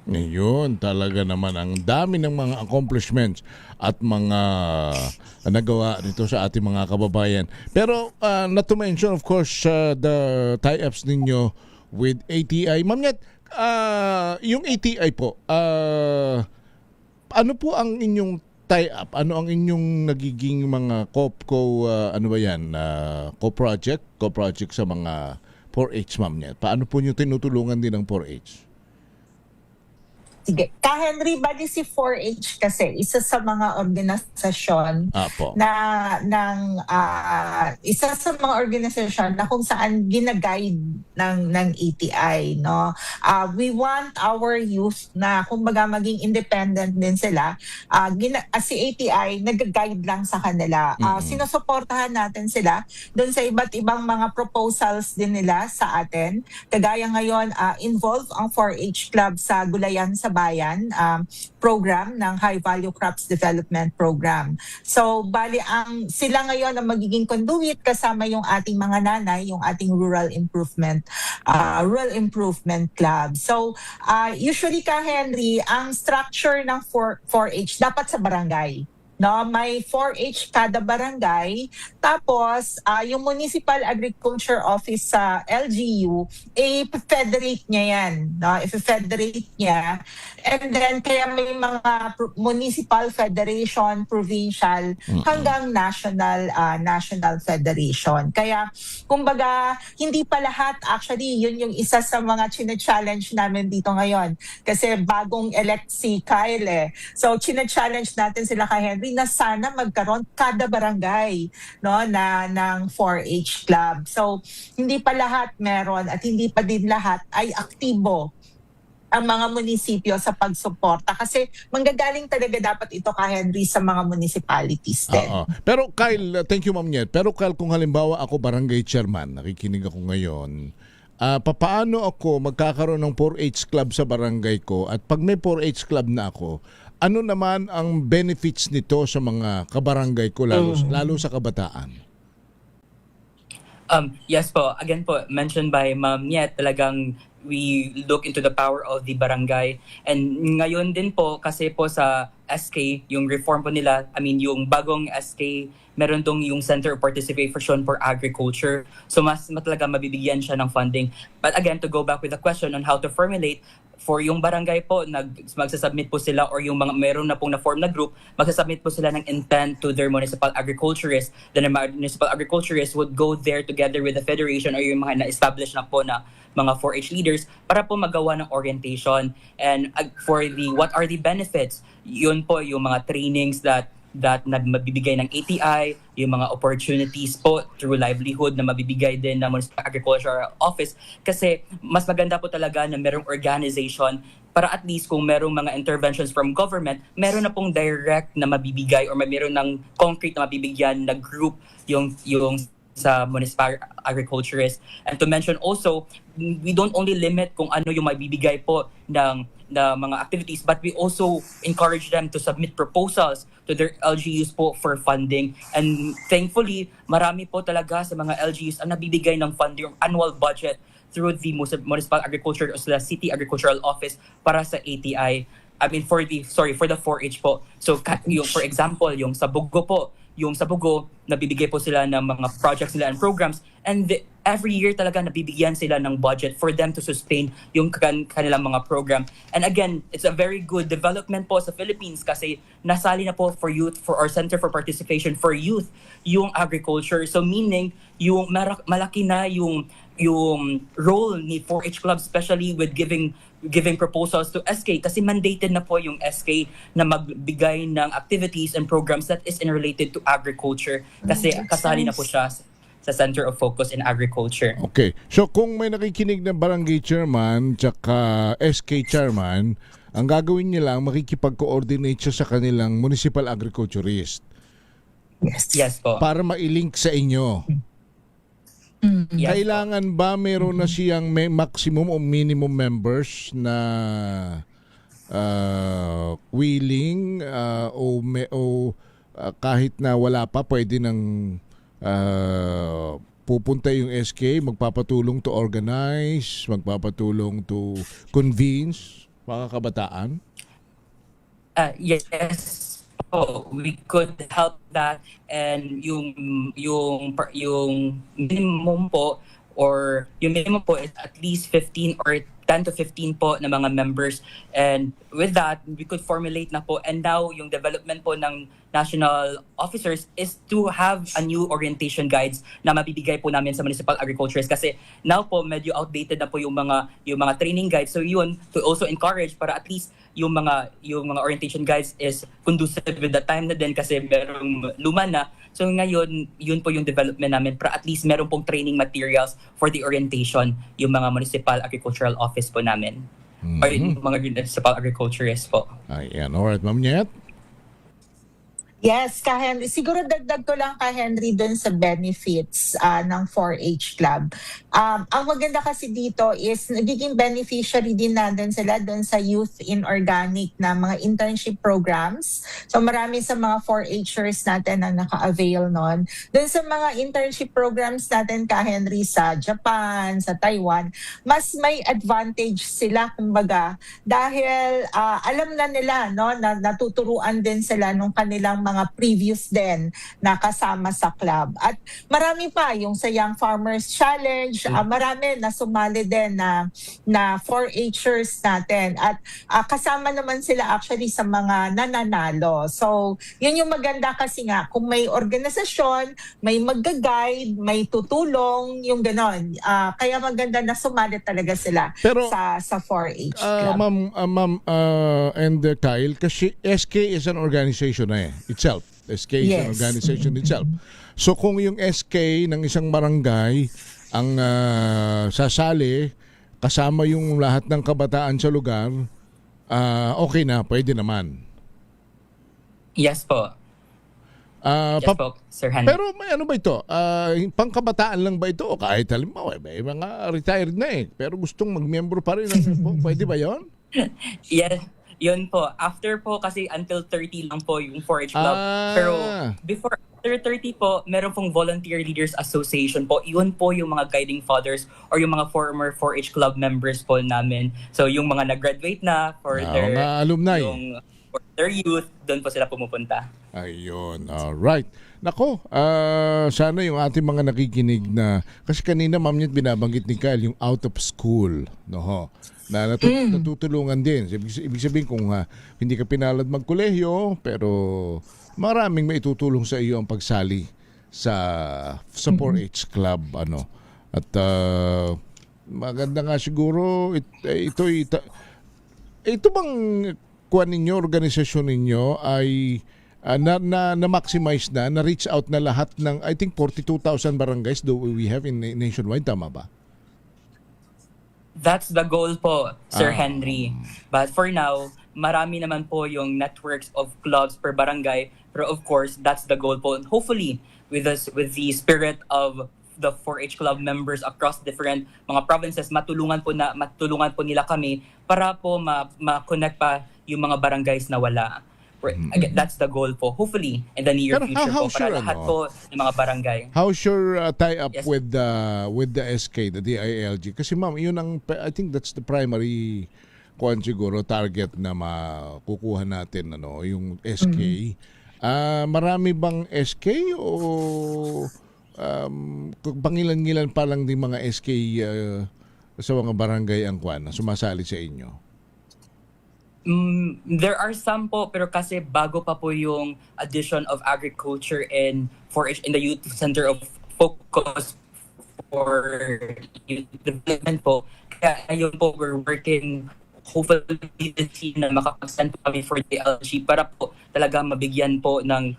Ngayon, talaga naman ang dami ng mga accomplishments at mga nagawa dito sa ating mga kababayan. Pero not to mention, of course, the tie-ups ninyo with ATI. Ma'am Nyet, yung ATI po, ano po ang inyong tie-up? Ano ang inyong nagiging mga co-project sa mga 4-H, Ma'am Nyet? Paano po nyo tinutulungan din ng 4-H? Sige. Henry, bali si 4-H kasi isa sa mga organisasyon Apo. isa sa mga organisasyon na kung saan gina-guide ng ATI, no. We want our youth na kumbaga maging independent din sila. Si ATI nag-guide lang sa kanila. Sinusuportahan natin sila doon sa iba't ibang mga proposals din nila sa atin. Kagaya ngayon, involve ang 4-H Club sa Gulayan sa Bayan program ng High Value Crops Development Program. So, bali sila ngayon ang magiging conduit kasama yung ating mga nanay, yung ating Rural Improvement Club. So, usually Henry, ang structure ng 4-H dapat sa barangay. No, may 4-H kada barangay. Tapos, yung Municipal Agriculture Office sa LGU, i-federate niya yan. No? I-federate niya. And then, kaya may mga municipal federation, provincial, hanggang national federation. Kaya, kumbaga, hindi pa lahat. Actually, yun yung isa sa mga chine-challenge namin dito ngayon. Kasi bagong elect si Kyle. So, chine-challenge natin sila kay Henry na sana magkaroon kada barangay, no, ng 4-H club. So, hindi pa lahat meron at hindi pa din lahat ay aktibo ang mga munisipyo sa pagsuporta kasi manggagaling talaga dapat ito Henry sa mga municipalities din. Pero Kyle, thank you Ma'am Niet. Pero Kyle, kung halimbawa ako barangay chairman, nakikinig ako ngayon, papaano ako magkakaroon ng 4-H club sa barangay ko at pag may 4-H club na ako, ano naman ang benefits nito sa mga kabarangay ko lalo sa kabataan? Yes po. Again po, mentioned by Ma'am Niet, talagang we look into the power of the barangay. And ngayon din po, kasi po sa SK, yung reform po nila, yung bagong SK, meron dong yung Center of Participation for Agriculture. So mas talaga mabibigyan siya ng funding. But again, to go back with the question on how to formulate, for yung barangay po, magsasubmit po sila or yung mga meron na pong na-form na group, magsasubmit po sila ng intent to their municipal agriculturists. Then the municipal agriculturists would go there together with the federation or yung mga na-establish na po na mga 4-H leaders para po magawa ng orientation. And for the what are the benefits, yun po yung mga trainings that na mabibigay ng ATI, yung mga opportunities po through livelihood na mabibigay din ng Municipal Agricultural Office. Kasi mas maganda po talaga na merong organization para at least kung merong mga interventions from government, meron na pong direct na mabibigay or meron ng concrete na mabibigyan na group yung sa municipal agriculturists. And to mention also, we don't only limit kung ano yung mabibigay po ng mga activities, but we also encourage them to submit proposals to their LGUs po for funding. And thankfully, marami po talaga sa mga LGUs ang nabibigay ng funding annual budget through the Municipal Agriculture or the City Agricultural Office para sa ATI. For the 4-H po. So, for example, yung sa Bugo po, nabibigay po sila ng mga projects nila and programs. And every year talaga nabibigyan sila ng budget for them to sustain yung kanilang mga program. And again, it's a very good development po sa Philippines kasi nasali na po for our Center for Participation for Youth, yung agriculture. So meaning, yung malaki na yung role ni 4-H Club, especially with giving proposals to SK kasi mandated na po yung SK na magbigay ng activities and programs that is related to agriculture kasi kasali na po siya sa Center of Focus in Agriculture. Okay. So kung may nakikinig ng barangay chairman tsaka SK chairman, ang gagawin niya lang makikipag-coordinate siya sa kanilang municipal agriculturist. Yes po. Para ma-link sa inyo. Yes, kailangan ba meron na siyang may maximum o minimum members na willing o kahit na wala pa pwede nang pupunta yung SK, magpapatulong to organize, magpapatulong to convince mga kabataan? Yes. We could help that, and yung minimum po is at least 15 or 10 to 15 po na mga members, and with that we could formulate na po, and now yung development po ng national officers is to have a new orientation guides na mabibigay po namin sa municipal agriculturists kasi now po medyo outdated na po yung mga training guides. So yun, to also encourage para at least yung mga orientation guides is conducive with the time na din kasi merong luma na. So ngayon, yun po yung development namin para at least meron pong training materials for the orientation yung mga municipal agricultural office po namin. Or yung mga municipal agriculturists po. Ayan, alright, Ma'am Nyet. Yes, Ka-Henry. Siguro dagdag ko lang, Ka-Henry, dun sa benefits ng 4-H Club. Ang maganda kasi dito is nagiging beneficiary din natin sila dun sa Youth in Organic na mga internship programs. So marami sa mga 4-Hers natin na naka-avail nun. Dun sa mga internship programs natin, Ka-Henry, sa Japan, sa Taiwan, mas may advantage sila, kumbaga, dahil alam na nila, no, na natuturuan din sila nung kanilang mga previous din na kasama sa club. At marami pa yung sa Young Farmers Challenge, marami na sumali din na 4-Hers natin. At kasama naman sila actually sa mga nananalo. So, yun yung maganda kasi nga, kung may organisasyon, may mag-guide, may tutulong, yung ganon. Kaya maganda na sumali talaga sila sa 4-H Club. Ma'am and Kyle, kasi SK is an organization na itself. SK is an organization itself. So kung yung SK ng isang barangay ang sasali kasama yung lahat ng kabataan sa lugar, okay na, pwede naman. Yes po. Yes po, Sir Henry. Pero may ano ba ito? Pangkabataan lang ba ito? O kahit halimbawa, may mga retired na pero gustong magmiyembro pa rin. Pwede ba yon? Yes. Yun po. After po kasi until 30 lang po yung 4-H Club. Pero before after 30 po, meron pong Volunteer Leaders Association po. Yun po yung mga guiding fathers or yung mga former 4-H Club members po namin. So yung mga nag-graduate na for their alumni. For their youth, doon po sila pumupunta. Ayun. Alright. Nako, sana yung ating mga nakikinig na, kasi kanina Ma'am Nyet binabanggit ni Kyle yung out of school, no? Na natutulungan din. Ibig sabihin kung hindi ka pinalad magkolehiyo, pero maraming maitutulong sa iyo ang pagsali sa 4-H Club, ano. At maganda nga siguro ito bang kuan ninyo, organisasyon ninyo ay na-maximize na reach out na lahat ng, I think 42,000 barangays do we have in nationwide, tama ba? That's the goal po, Sir Henry. But for now, marami naman po yung networks of clubs per barangay. Pero of course, that's the goal po. And hopefully, with the spirit of the 4-H Club members across different mga provinces, matulungan po nila kami para po ma-connect pa yung mga barangays na wala. Again, that's the goal po. Hopefully, in the near future po, para lahat po ng mga barangay. How's your tie-up with the SK, the DILG? Kasi ma'am, yun ang, I think that's the primary siguro target na makukuha natin, ano, yung SK. Marami bang SK o pangilan-ngilan pa lang din mga SK sa mga barangay ang na sumasali sa inyo? There are some po, pero kasi bago pa po yung addition of agriculture and 4-H in the Youth Center of Focus for Youth Development po. Kaya ngayon po, we're working hopefully this year na makapag-send po kami for the LG para po talaga mabigyan po ng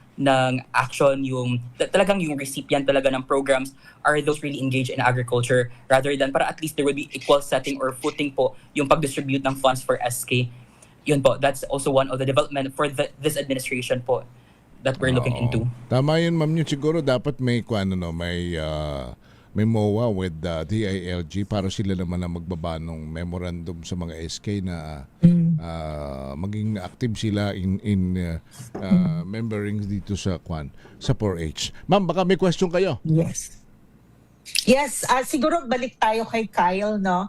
action yung talagang yung recipient talaga ng programs are those really engaged in agriculture rather than para at least there will be equal setting or footing po yung pag-distribute ng funds for SK. Yun po, that's also one of the development for this administration po that we're looking into. Tama yun, Ma'am Nyet. Siguro dapat may MOA with the DILG para sila naman na magbaba ng memorandum sa mga SK na maging active sila in membering dito sa 4-H. Ma'am, baka may question kayo? Yes, siguro balik tayo kay Kyle, no?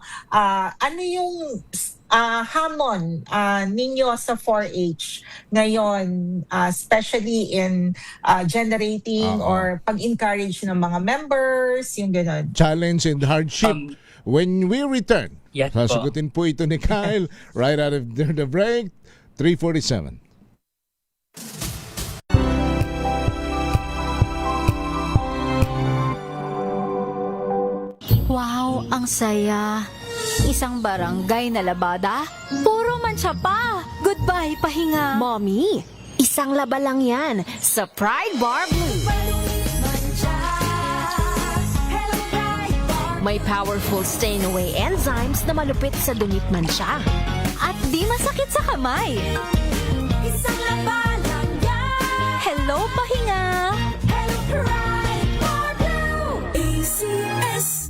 Ano yung hamon ninyo sa 4-H ngayon, especially in generating or pag-encourage ng mga members, yung gano'n? Challenge and hardship. When we return, sasagutin po ito ni Kyle right out of the break, 3:47. Ang saya. Isang barangay na labada? Puro mancha pa. Goodbye, pahinga. Mommy, isang laba lang yan sa Pride Bar Blue. May powerful stain-away enzymes na malupit sa dunit mansya. At di masakit sa kamay. Isang laba lang yan. Hello, pahinga. Hello, Pride Bar Blue. ACS.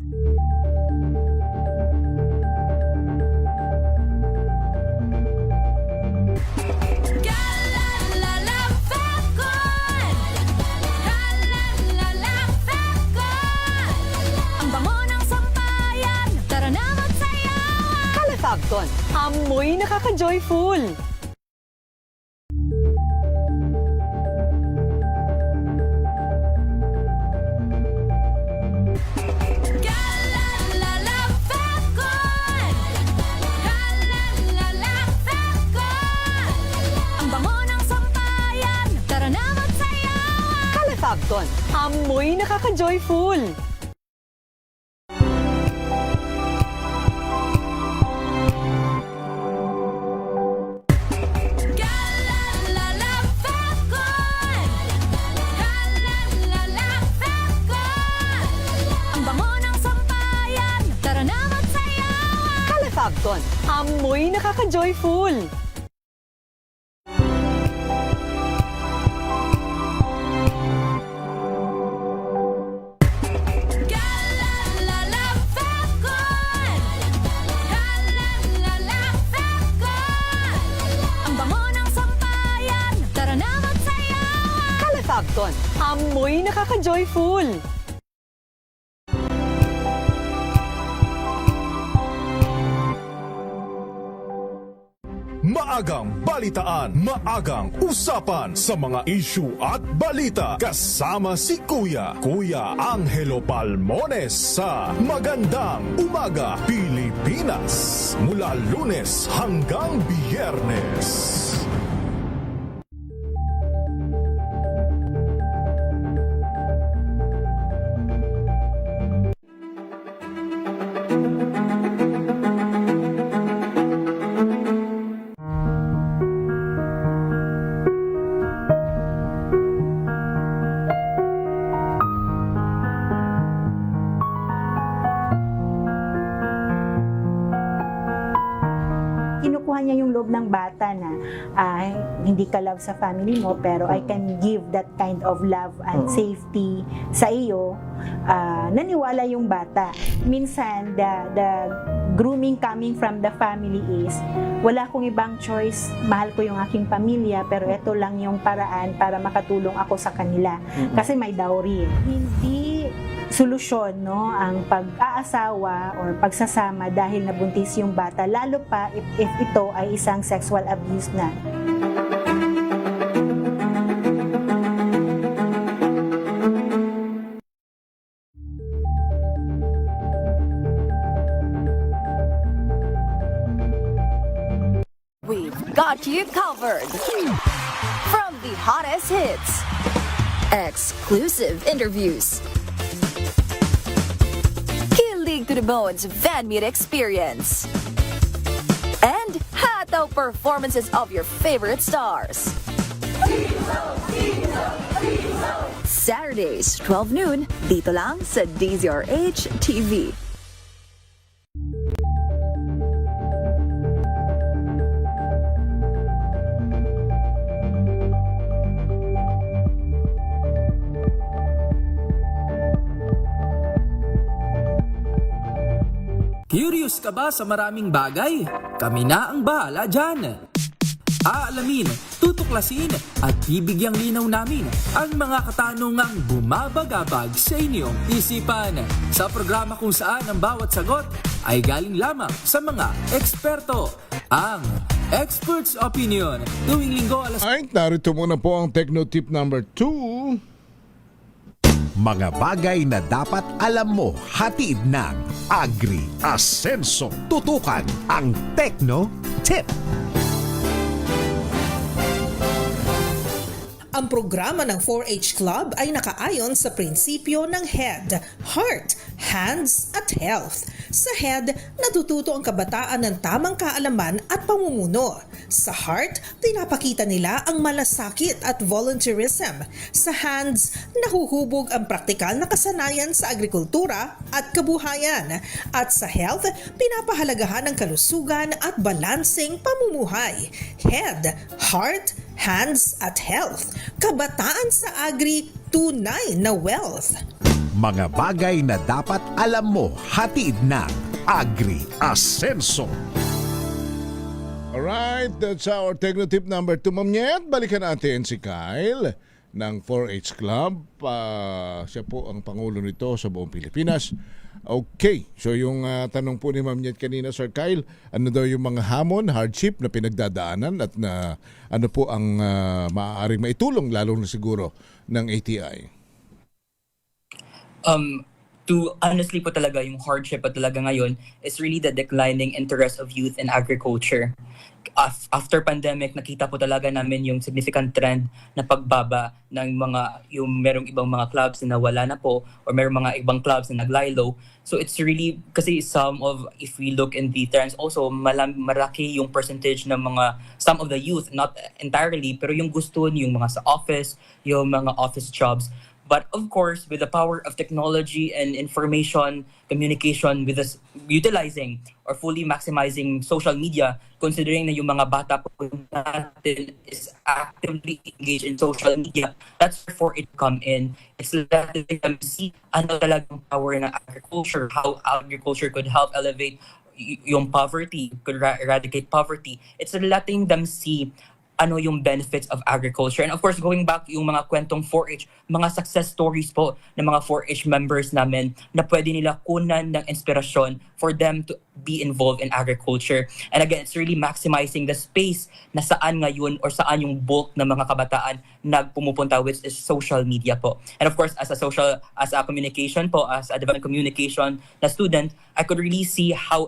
Calefacton, amoy nakaka-joyful. Calefacton, amoy nakaka-joyful. Calefacton, amoy nakaka-joyful. Calefacton, amoy nakaka-joyful. Maagang balitaan, maagang usapan sa mga issue at balita. Kasama si Kuya Angelo Palmones sa Magandang Umaga Pilipinas. Mula Lunes hanggang Biyernes. Kinukuha niya yung loob ng bata na hindi ka love sa family mo, pero I can give that kind of love and safety sa iyo. Naniwala yung bata. Minsan, the grooming coming from the family is, wala akong ibang choice, mahal ko yung aking pamilya, pero ito lang yung paraan para makatulong ako sa kanila. Kasi may dowry. Hindi solusyon, no, ang pag-aasawa or pagsasama dahil nabuntis yung bata, lalo pa if ito ay isang sexual abuse na. We've got you covered. From the hottest hits, exclusive interviews, kilig to the bones fan meet experience, and hataw performances of your favorite stars. Saturdays, 12 noon, dito lang sa DZRH TV. Curious ka ba sa maraming bagay? Kami na ang bahala dyan. Aalamin, tutuklasin at bibigyang linaw namin ang mga katanungang bumabagabag sa inyong isipan. Sa programa kung saan ang bawat sagot ay galing lamang sa mga eksperto. Ang Expert's Opinion, tuwing linggo alas... Ay, narito muna po ang Techno Tip number 2. Mga bagay na dapat alam mo, hatid ng Agri Asenso. Tutukan ang Techno Tip. Ang programa ng 4-H Club ay nakaayon sa prinsipyo ng Head, Heart, Hands at Health. Sa Head, natututo ang kabataan ng tamang kaalaman at pamumuno. Sa Heart, pinapakita nila ang malasakit at volunteerism. Sa Hands, nahuhubog ang praktikal na kasanayan sa agrikultura at kabuhayan. At sa Health, pinapahalagahan ang kalusugan at balanseng pamumuhay. Head, Heart, Hands at Health. Kabataan sa Agri, tunay na wealth. Mga bagay na dapat alam mo, hatid ng Agri Asenso. Alright, that's our Techno-tip number 2, Ma'am Nyet. Balikan natin si Kyle ng 4-H Club. Siya po ang pangulo nito sa buong Pilipinas. Okay, so yung tanong po ni Ma'am Nyet kanina, Sir Kyle, ano daw yung mga hamon, hardship na pinagdadaanan at na ano po ang maaaring maitulong lalo na siguro ng ATI? To honestly po talaga, yung hardship po talaga ngayon is really the declining interest of youth in agriculture. After pandemic, nakita po talaga namin yung significant trend na pagbaba ng yung merong ibang mga clubs na nawala na po or merong mga ibang clubs na naglaylo. So it's really, kasi if we look in the trends also, malaki yung percentage ng some of the youth, not entirely, pero yung gusto yung mga sa office, yung mga office jobs. But of course, with the power of technology and information, communication, with us utilizing or fully maximizing social media, considering na yung mga bata po natin is actively engaged in social media, that's where it come in. It's letting them see ano talagang power ng agriculture, how agriculture could help elevate yung poverty, could eradicate poverty. It's letting them see ano yung benefits of agriculture. And of course, going back yung mga kwentong 4-H, mga success stories po ng mga 4-H members namin na pwede nila kunan ng inspirasyon for them to be involved in agriculture. And again, it's really maximizing the space na saan ngayon or saan yung bulk ng mga kabataan nagpumupunta, which is social media po. And of course, as a communication po, as a development communication na student, I could really see how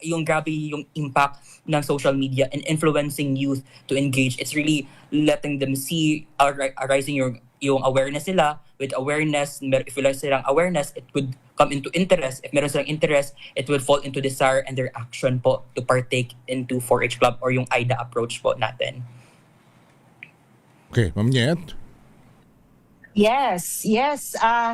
grabe yung impact ng social media and influencing youth to engage. It's really letting them see arising yung awareness nila. With awareness, if wala silang awareness, it could come into interest. If meron silang interest, it will fall into desire and their action po to partake into 4-H Club or yung AIDA approach po natin. Okay, Ma'am Nyet. Yes,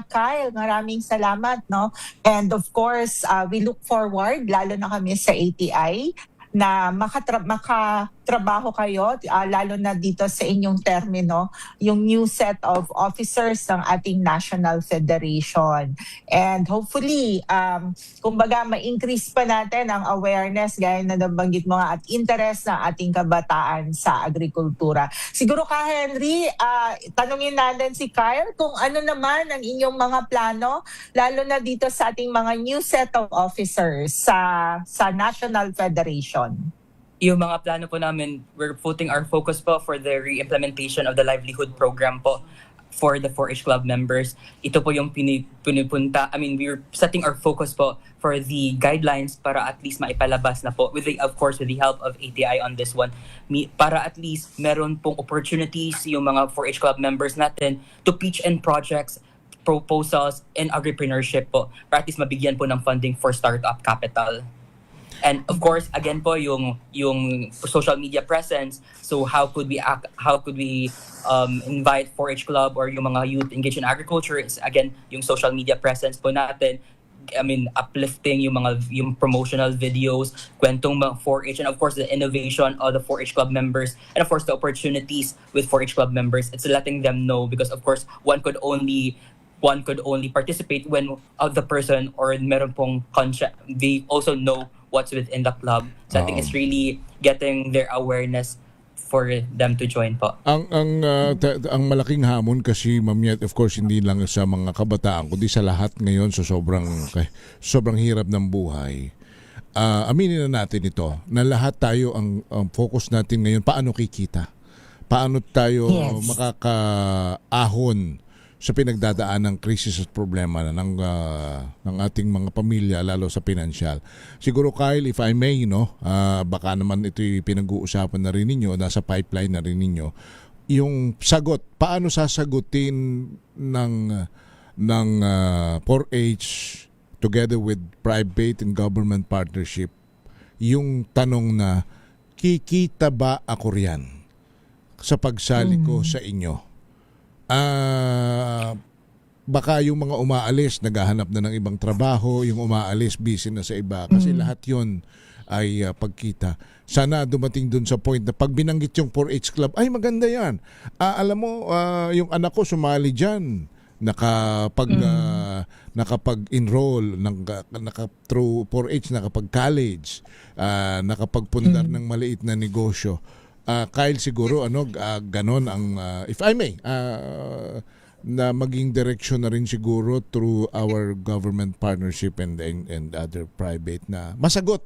Kyle, maraming salamat, no? And of course, we look forward, lalo na kami sa ATI, na makatrabaho kayo, lalo na dito sa inyong termino, yung new set of officers ng ating National Federation. And hopefully, kumbaga, ma-increase pa natin ang awareness, gaya na nabanggit mo nga, at interest ng ating kabataan sa agrikultura. Siguro ka, Henry, tanungin natin si Kyle kung ano naman ang inyong mga plano, lalo na dito sa ating mga new set of officers sa National Federation. Yung mga plano po namin, we're putting our focus po for the re-implementation of the livelihood program po for the 4-H Club members. Ito po yung pinupunta. We're setting our focus po for the guidelines para at least maipalabas na po, of course, with the help of ATI on this one, para at least meron pong opportunities yung mga 4-H Club members natin to pitch in projects, proposals, and agripreneurship po, para at least mabigyan po ng funding for startup capital. And of course, again po, yung social media presence. So how could we invite 4-H Club or yung mga youth engaged in agriculture? Is again yung social media presence po natin. Uplifting yung promotional videos, kwentong mga 4-H, and of course the innovation of the 4-H Club members, and of course the opportunities with 4-H Club members. It's letting them know, because of course one could only participate when the person or meron pong they also know what's within the club. So I think it's really getting their awareness for them to join po. Ang malaking hamon kasi, Ma'am Nyet, of course hindi lang sa mga kabataan kundi sa lahat ngayon, so sobrang hirap ng buhay. Aminin na natin ito na lahat tayo ang focus natin ngayon paano kikita. Paano tayo makakaahon sa pinagdadaan ng krisis at problema ng ating mga pamilya, lalo sa pinansyal. Siguro, Kyle, if I may, baka naman ito'y pinag-uusapan na rin ninyo, nasa pipeline na rin ninyo, yung sagot, paano sasagutin ng 4-H together with private and government partnership yung tanong na kikita ba ako riyan sa pagsali ko sa inyo? Baka yung mga umaalis, naghahanap na ng ibang trabaho, yung umaalis, busy na sa iba. Kasi lahat yun ay pagkita. Sana dumating dun sa point na pag binanggit yung 4-H Club, ay maganda yan. Alam mo, yung anak ko sumali dyan. Nakapag-enroll, through 4-H, nakapag-college, nakapagpundar ng maliit na negosyo. Kyle, siguro, ganon ang, if I may, na maging direksyon na rin siguro through our government partnership and other private na masagot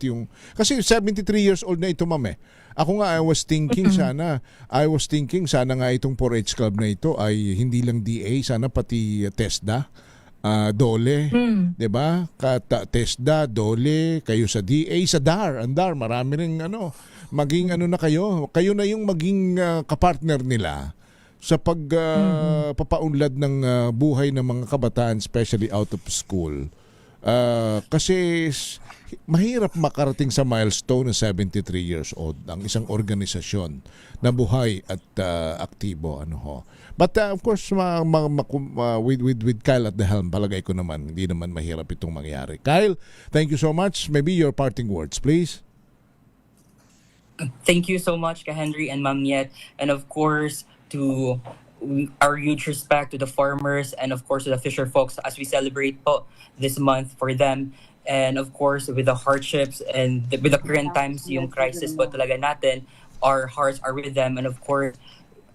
yung kasi 73 years old na ito, ma'am. Ako nga I was thinking sana nga itong 4-H Club na ito ay hindi lang DA, sana pati TESDA, DOLE, 'di ba? TESDA, DOLE, kayo sa DA, sa DAR, marami ring maging na kayo na yung maging kapartner nila sa pagpapaunlad ng buhay ng mga kabataan, especially out of school. Kasi mahirap makarating sa milestone na 73 years old ang isang organisasyon na buhay at aktibo. But of course, with Kyle at the helm, palagay ko naman, hindi naman mahirap itong mangyari. Kyle, thank you so much. Maybe your parting words, please. Thank you so much, Henry and Ma'am Niet. And of course, to our huge respect to the farmers and of course to the fisher folks as we celebrate po this month for them. And of course, with the hardships and with the current times, yung crisis po talaga natin, our hearts are with them. And of course,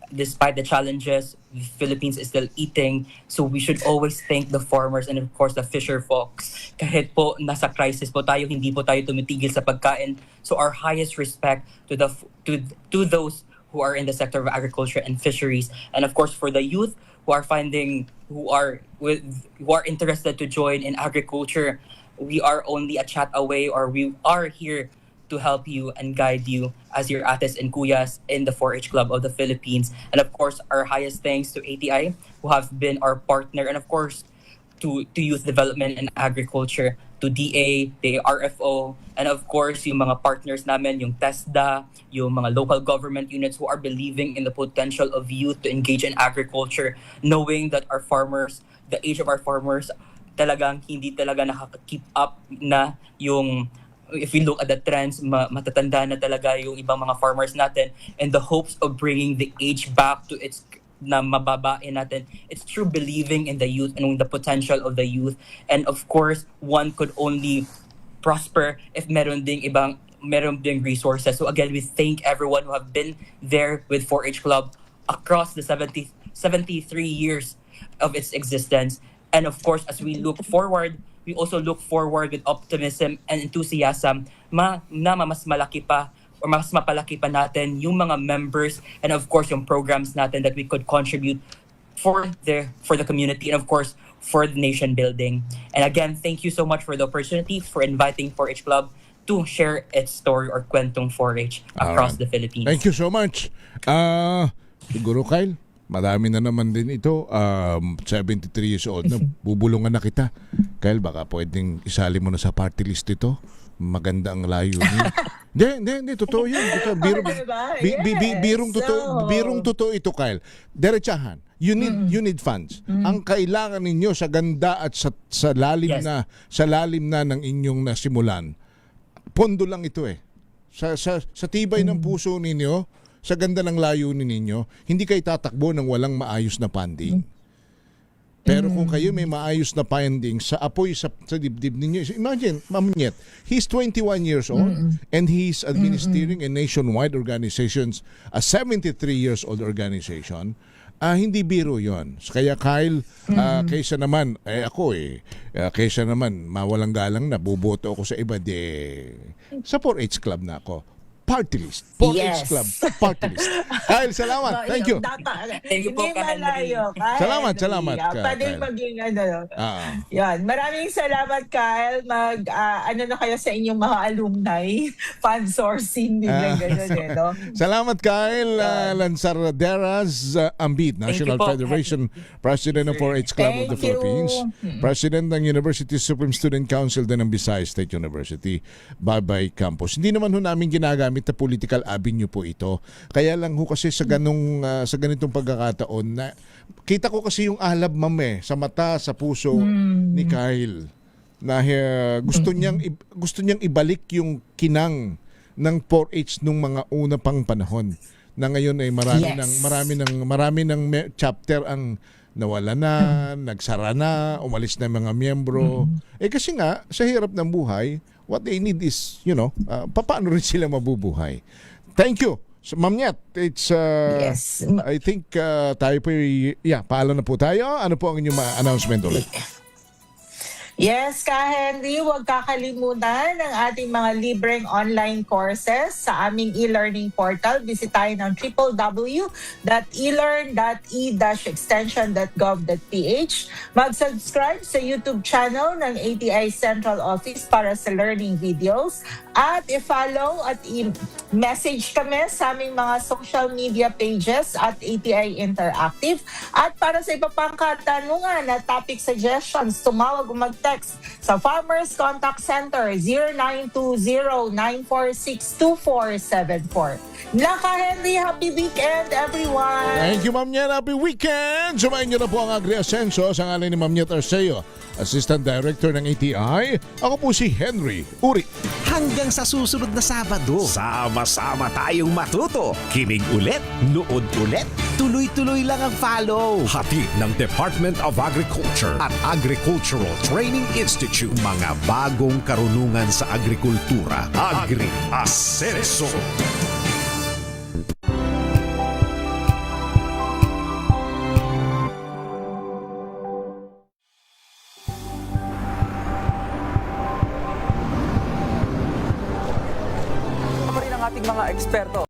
despite the challenges, the Philippines is still eating. So we should always thank the farmers and of course the fisher folks. Kahit po nasa crisis po tayo, hindi po tayo tumitigil sa pagkain. So our highest respect to those who are in the sector of agriculture and fisheries, and of course for the youth who are interested to join in agriculture. We are only a chat away, or we are here to help you and guide you as your ates and kuyas in the 4-H Club of the Philippines. And of course, our highest thanks to ATI, who have been our partner, and of course to youth development and agriculture, to DA, the RFO, and of course yung mga partners namin, yung TESDA, yung mga local government units who are believing in the potential of youth to engage in agriculture, knowing that our farmers, the age of our farmers, talagang hindi talaga nakaka-keep up na yung, if we look at the trends, matatanda na talaga yung ibang mga farmers natin, and the hopes of bringing the age back to its na mababain natin. It's through believing in the youth and in the potential of the youth. And of course, one could only prosper if meron ding resources. So again, we thank everyone who have been there with 4-H Club across the 73 years of its existence. And of course, as we look forward, we also look forward with optimism and enthusiasm na mas malaki pa or mas mapalaki pa natin yung mga members and of course yung programs natin that we could contribute for the community and of course for the nation building. And again, thank you so much for the opportunity for inviting 4-H Club to share its story or kwentong 4-H across the Philippines. Thank you so much. Siguro Kyle, madami na naman din ito. 73 years old na, bubulungan na kita. Kyle, baka pwedeng isali mo na sa party list ito. Maganda ang layo niya. Hindi, totoo yun. Birong totoo ito, Kyle. Diretsahan. You need funds. Ang kailangan ninyo sa ganda at sa lalim na ng inyong nasimulan. Pondo lang ito eh. Sa tibay ng puso ninyo, sa ganda ng layunin ninyo, hindi kayo tatakbo ng walang maayos na funding. Pero kung kayo may maayos na funding sa apoy sa dibdib ninyo, imagine, Ma'am Niet, he's 21 years old and he's administering a nationwide organizations, a 73 years old organization. Hindi biro yon. Kaya Kyle, kaysa naman, kaysa naman mawalang galang na buboto ako sa iba, sa 4-H Club na ako. party list. 4H Yes. Club party list. Kyle, salamat. Thank you. Thank you po, Hindi Ka-Henry. malayo, Ka-Henry. Salamat, Pwedeng Kyle. maging Ah. Yan. Maraming salamat, Kyle. Ano na kayo sa inyong mga alumni? Fan sourcing, biglang gano'n eh, no? Salamat, Kyle. Lanzarderas Ambit, National po, Federation President ng 4H Club of the Thank you. Philippines. President ng University Supreme Student Council din ng Visayas State University, Baybay Campus. Hindi naman ho namin ginagamit na political avenue po ito. Kaya lang ho kasi sa ganitong pagkakataon na kita ko kasi yung alab, ma'am, sa mata, sa puso ni Kyle na gusto niyang ibalik yung kinang ng 4H nung mga una pang panahon. Na ngayon ay marami ng chapter ang nawala na, nagsara na, umalis na mga miyembro. Kasi nga, sa hirap ng buhay, what they need is, paano rin sila mabubuhay. Thank you. So, Ma'am Nyet, it's, Yes. I think tayo po, paalam na po tayo. Ano po ang inyong announcement ulit? Yes, Ka-Henry, huwag kakalimutan ang ating mga libreng online courses sa aming e-learning portal. Bisitahin ang www.elearn.e-extension.gov.ph. Mag-subscribe sa YouTube channel ng ATI Central Office para sa learning videos. At i-follow at i-message kami sa aming mga social media pages at ATI Interactive. At para sa iba pang katanungan at topic suggestions, tumawag o mag-text sa Farmers Contact Center 0920-946-2474. Naka Henry, happy weekend everyone! Thank you, Ma'am Nyet. Happy weekend! Sumayin niyo na po ang Agri-Ascenso sa ngalan ni Ma'am Nyet Arceo, Assistant Director ng ATI. Ako po si Henry Uri. Hanggang sa susunod na Sabado, sama-sama tayong matuto. Kinig ulit, nood ulit, tuloy-tuloy lang ang follow. Hatid ng Department of Agriculture at Agricultural Training Institute. Mga bagong karunungan sa agrikultura. Agri-Ascenso. Rin ang ating mga eksperto.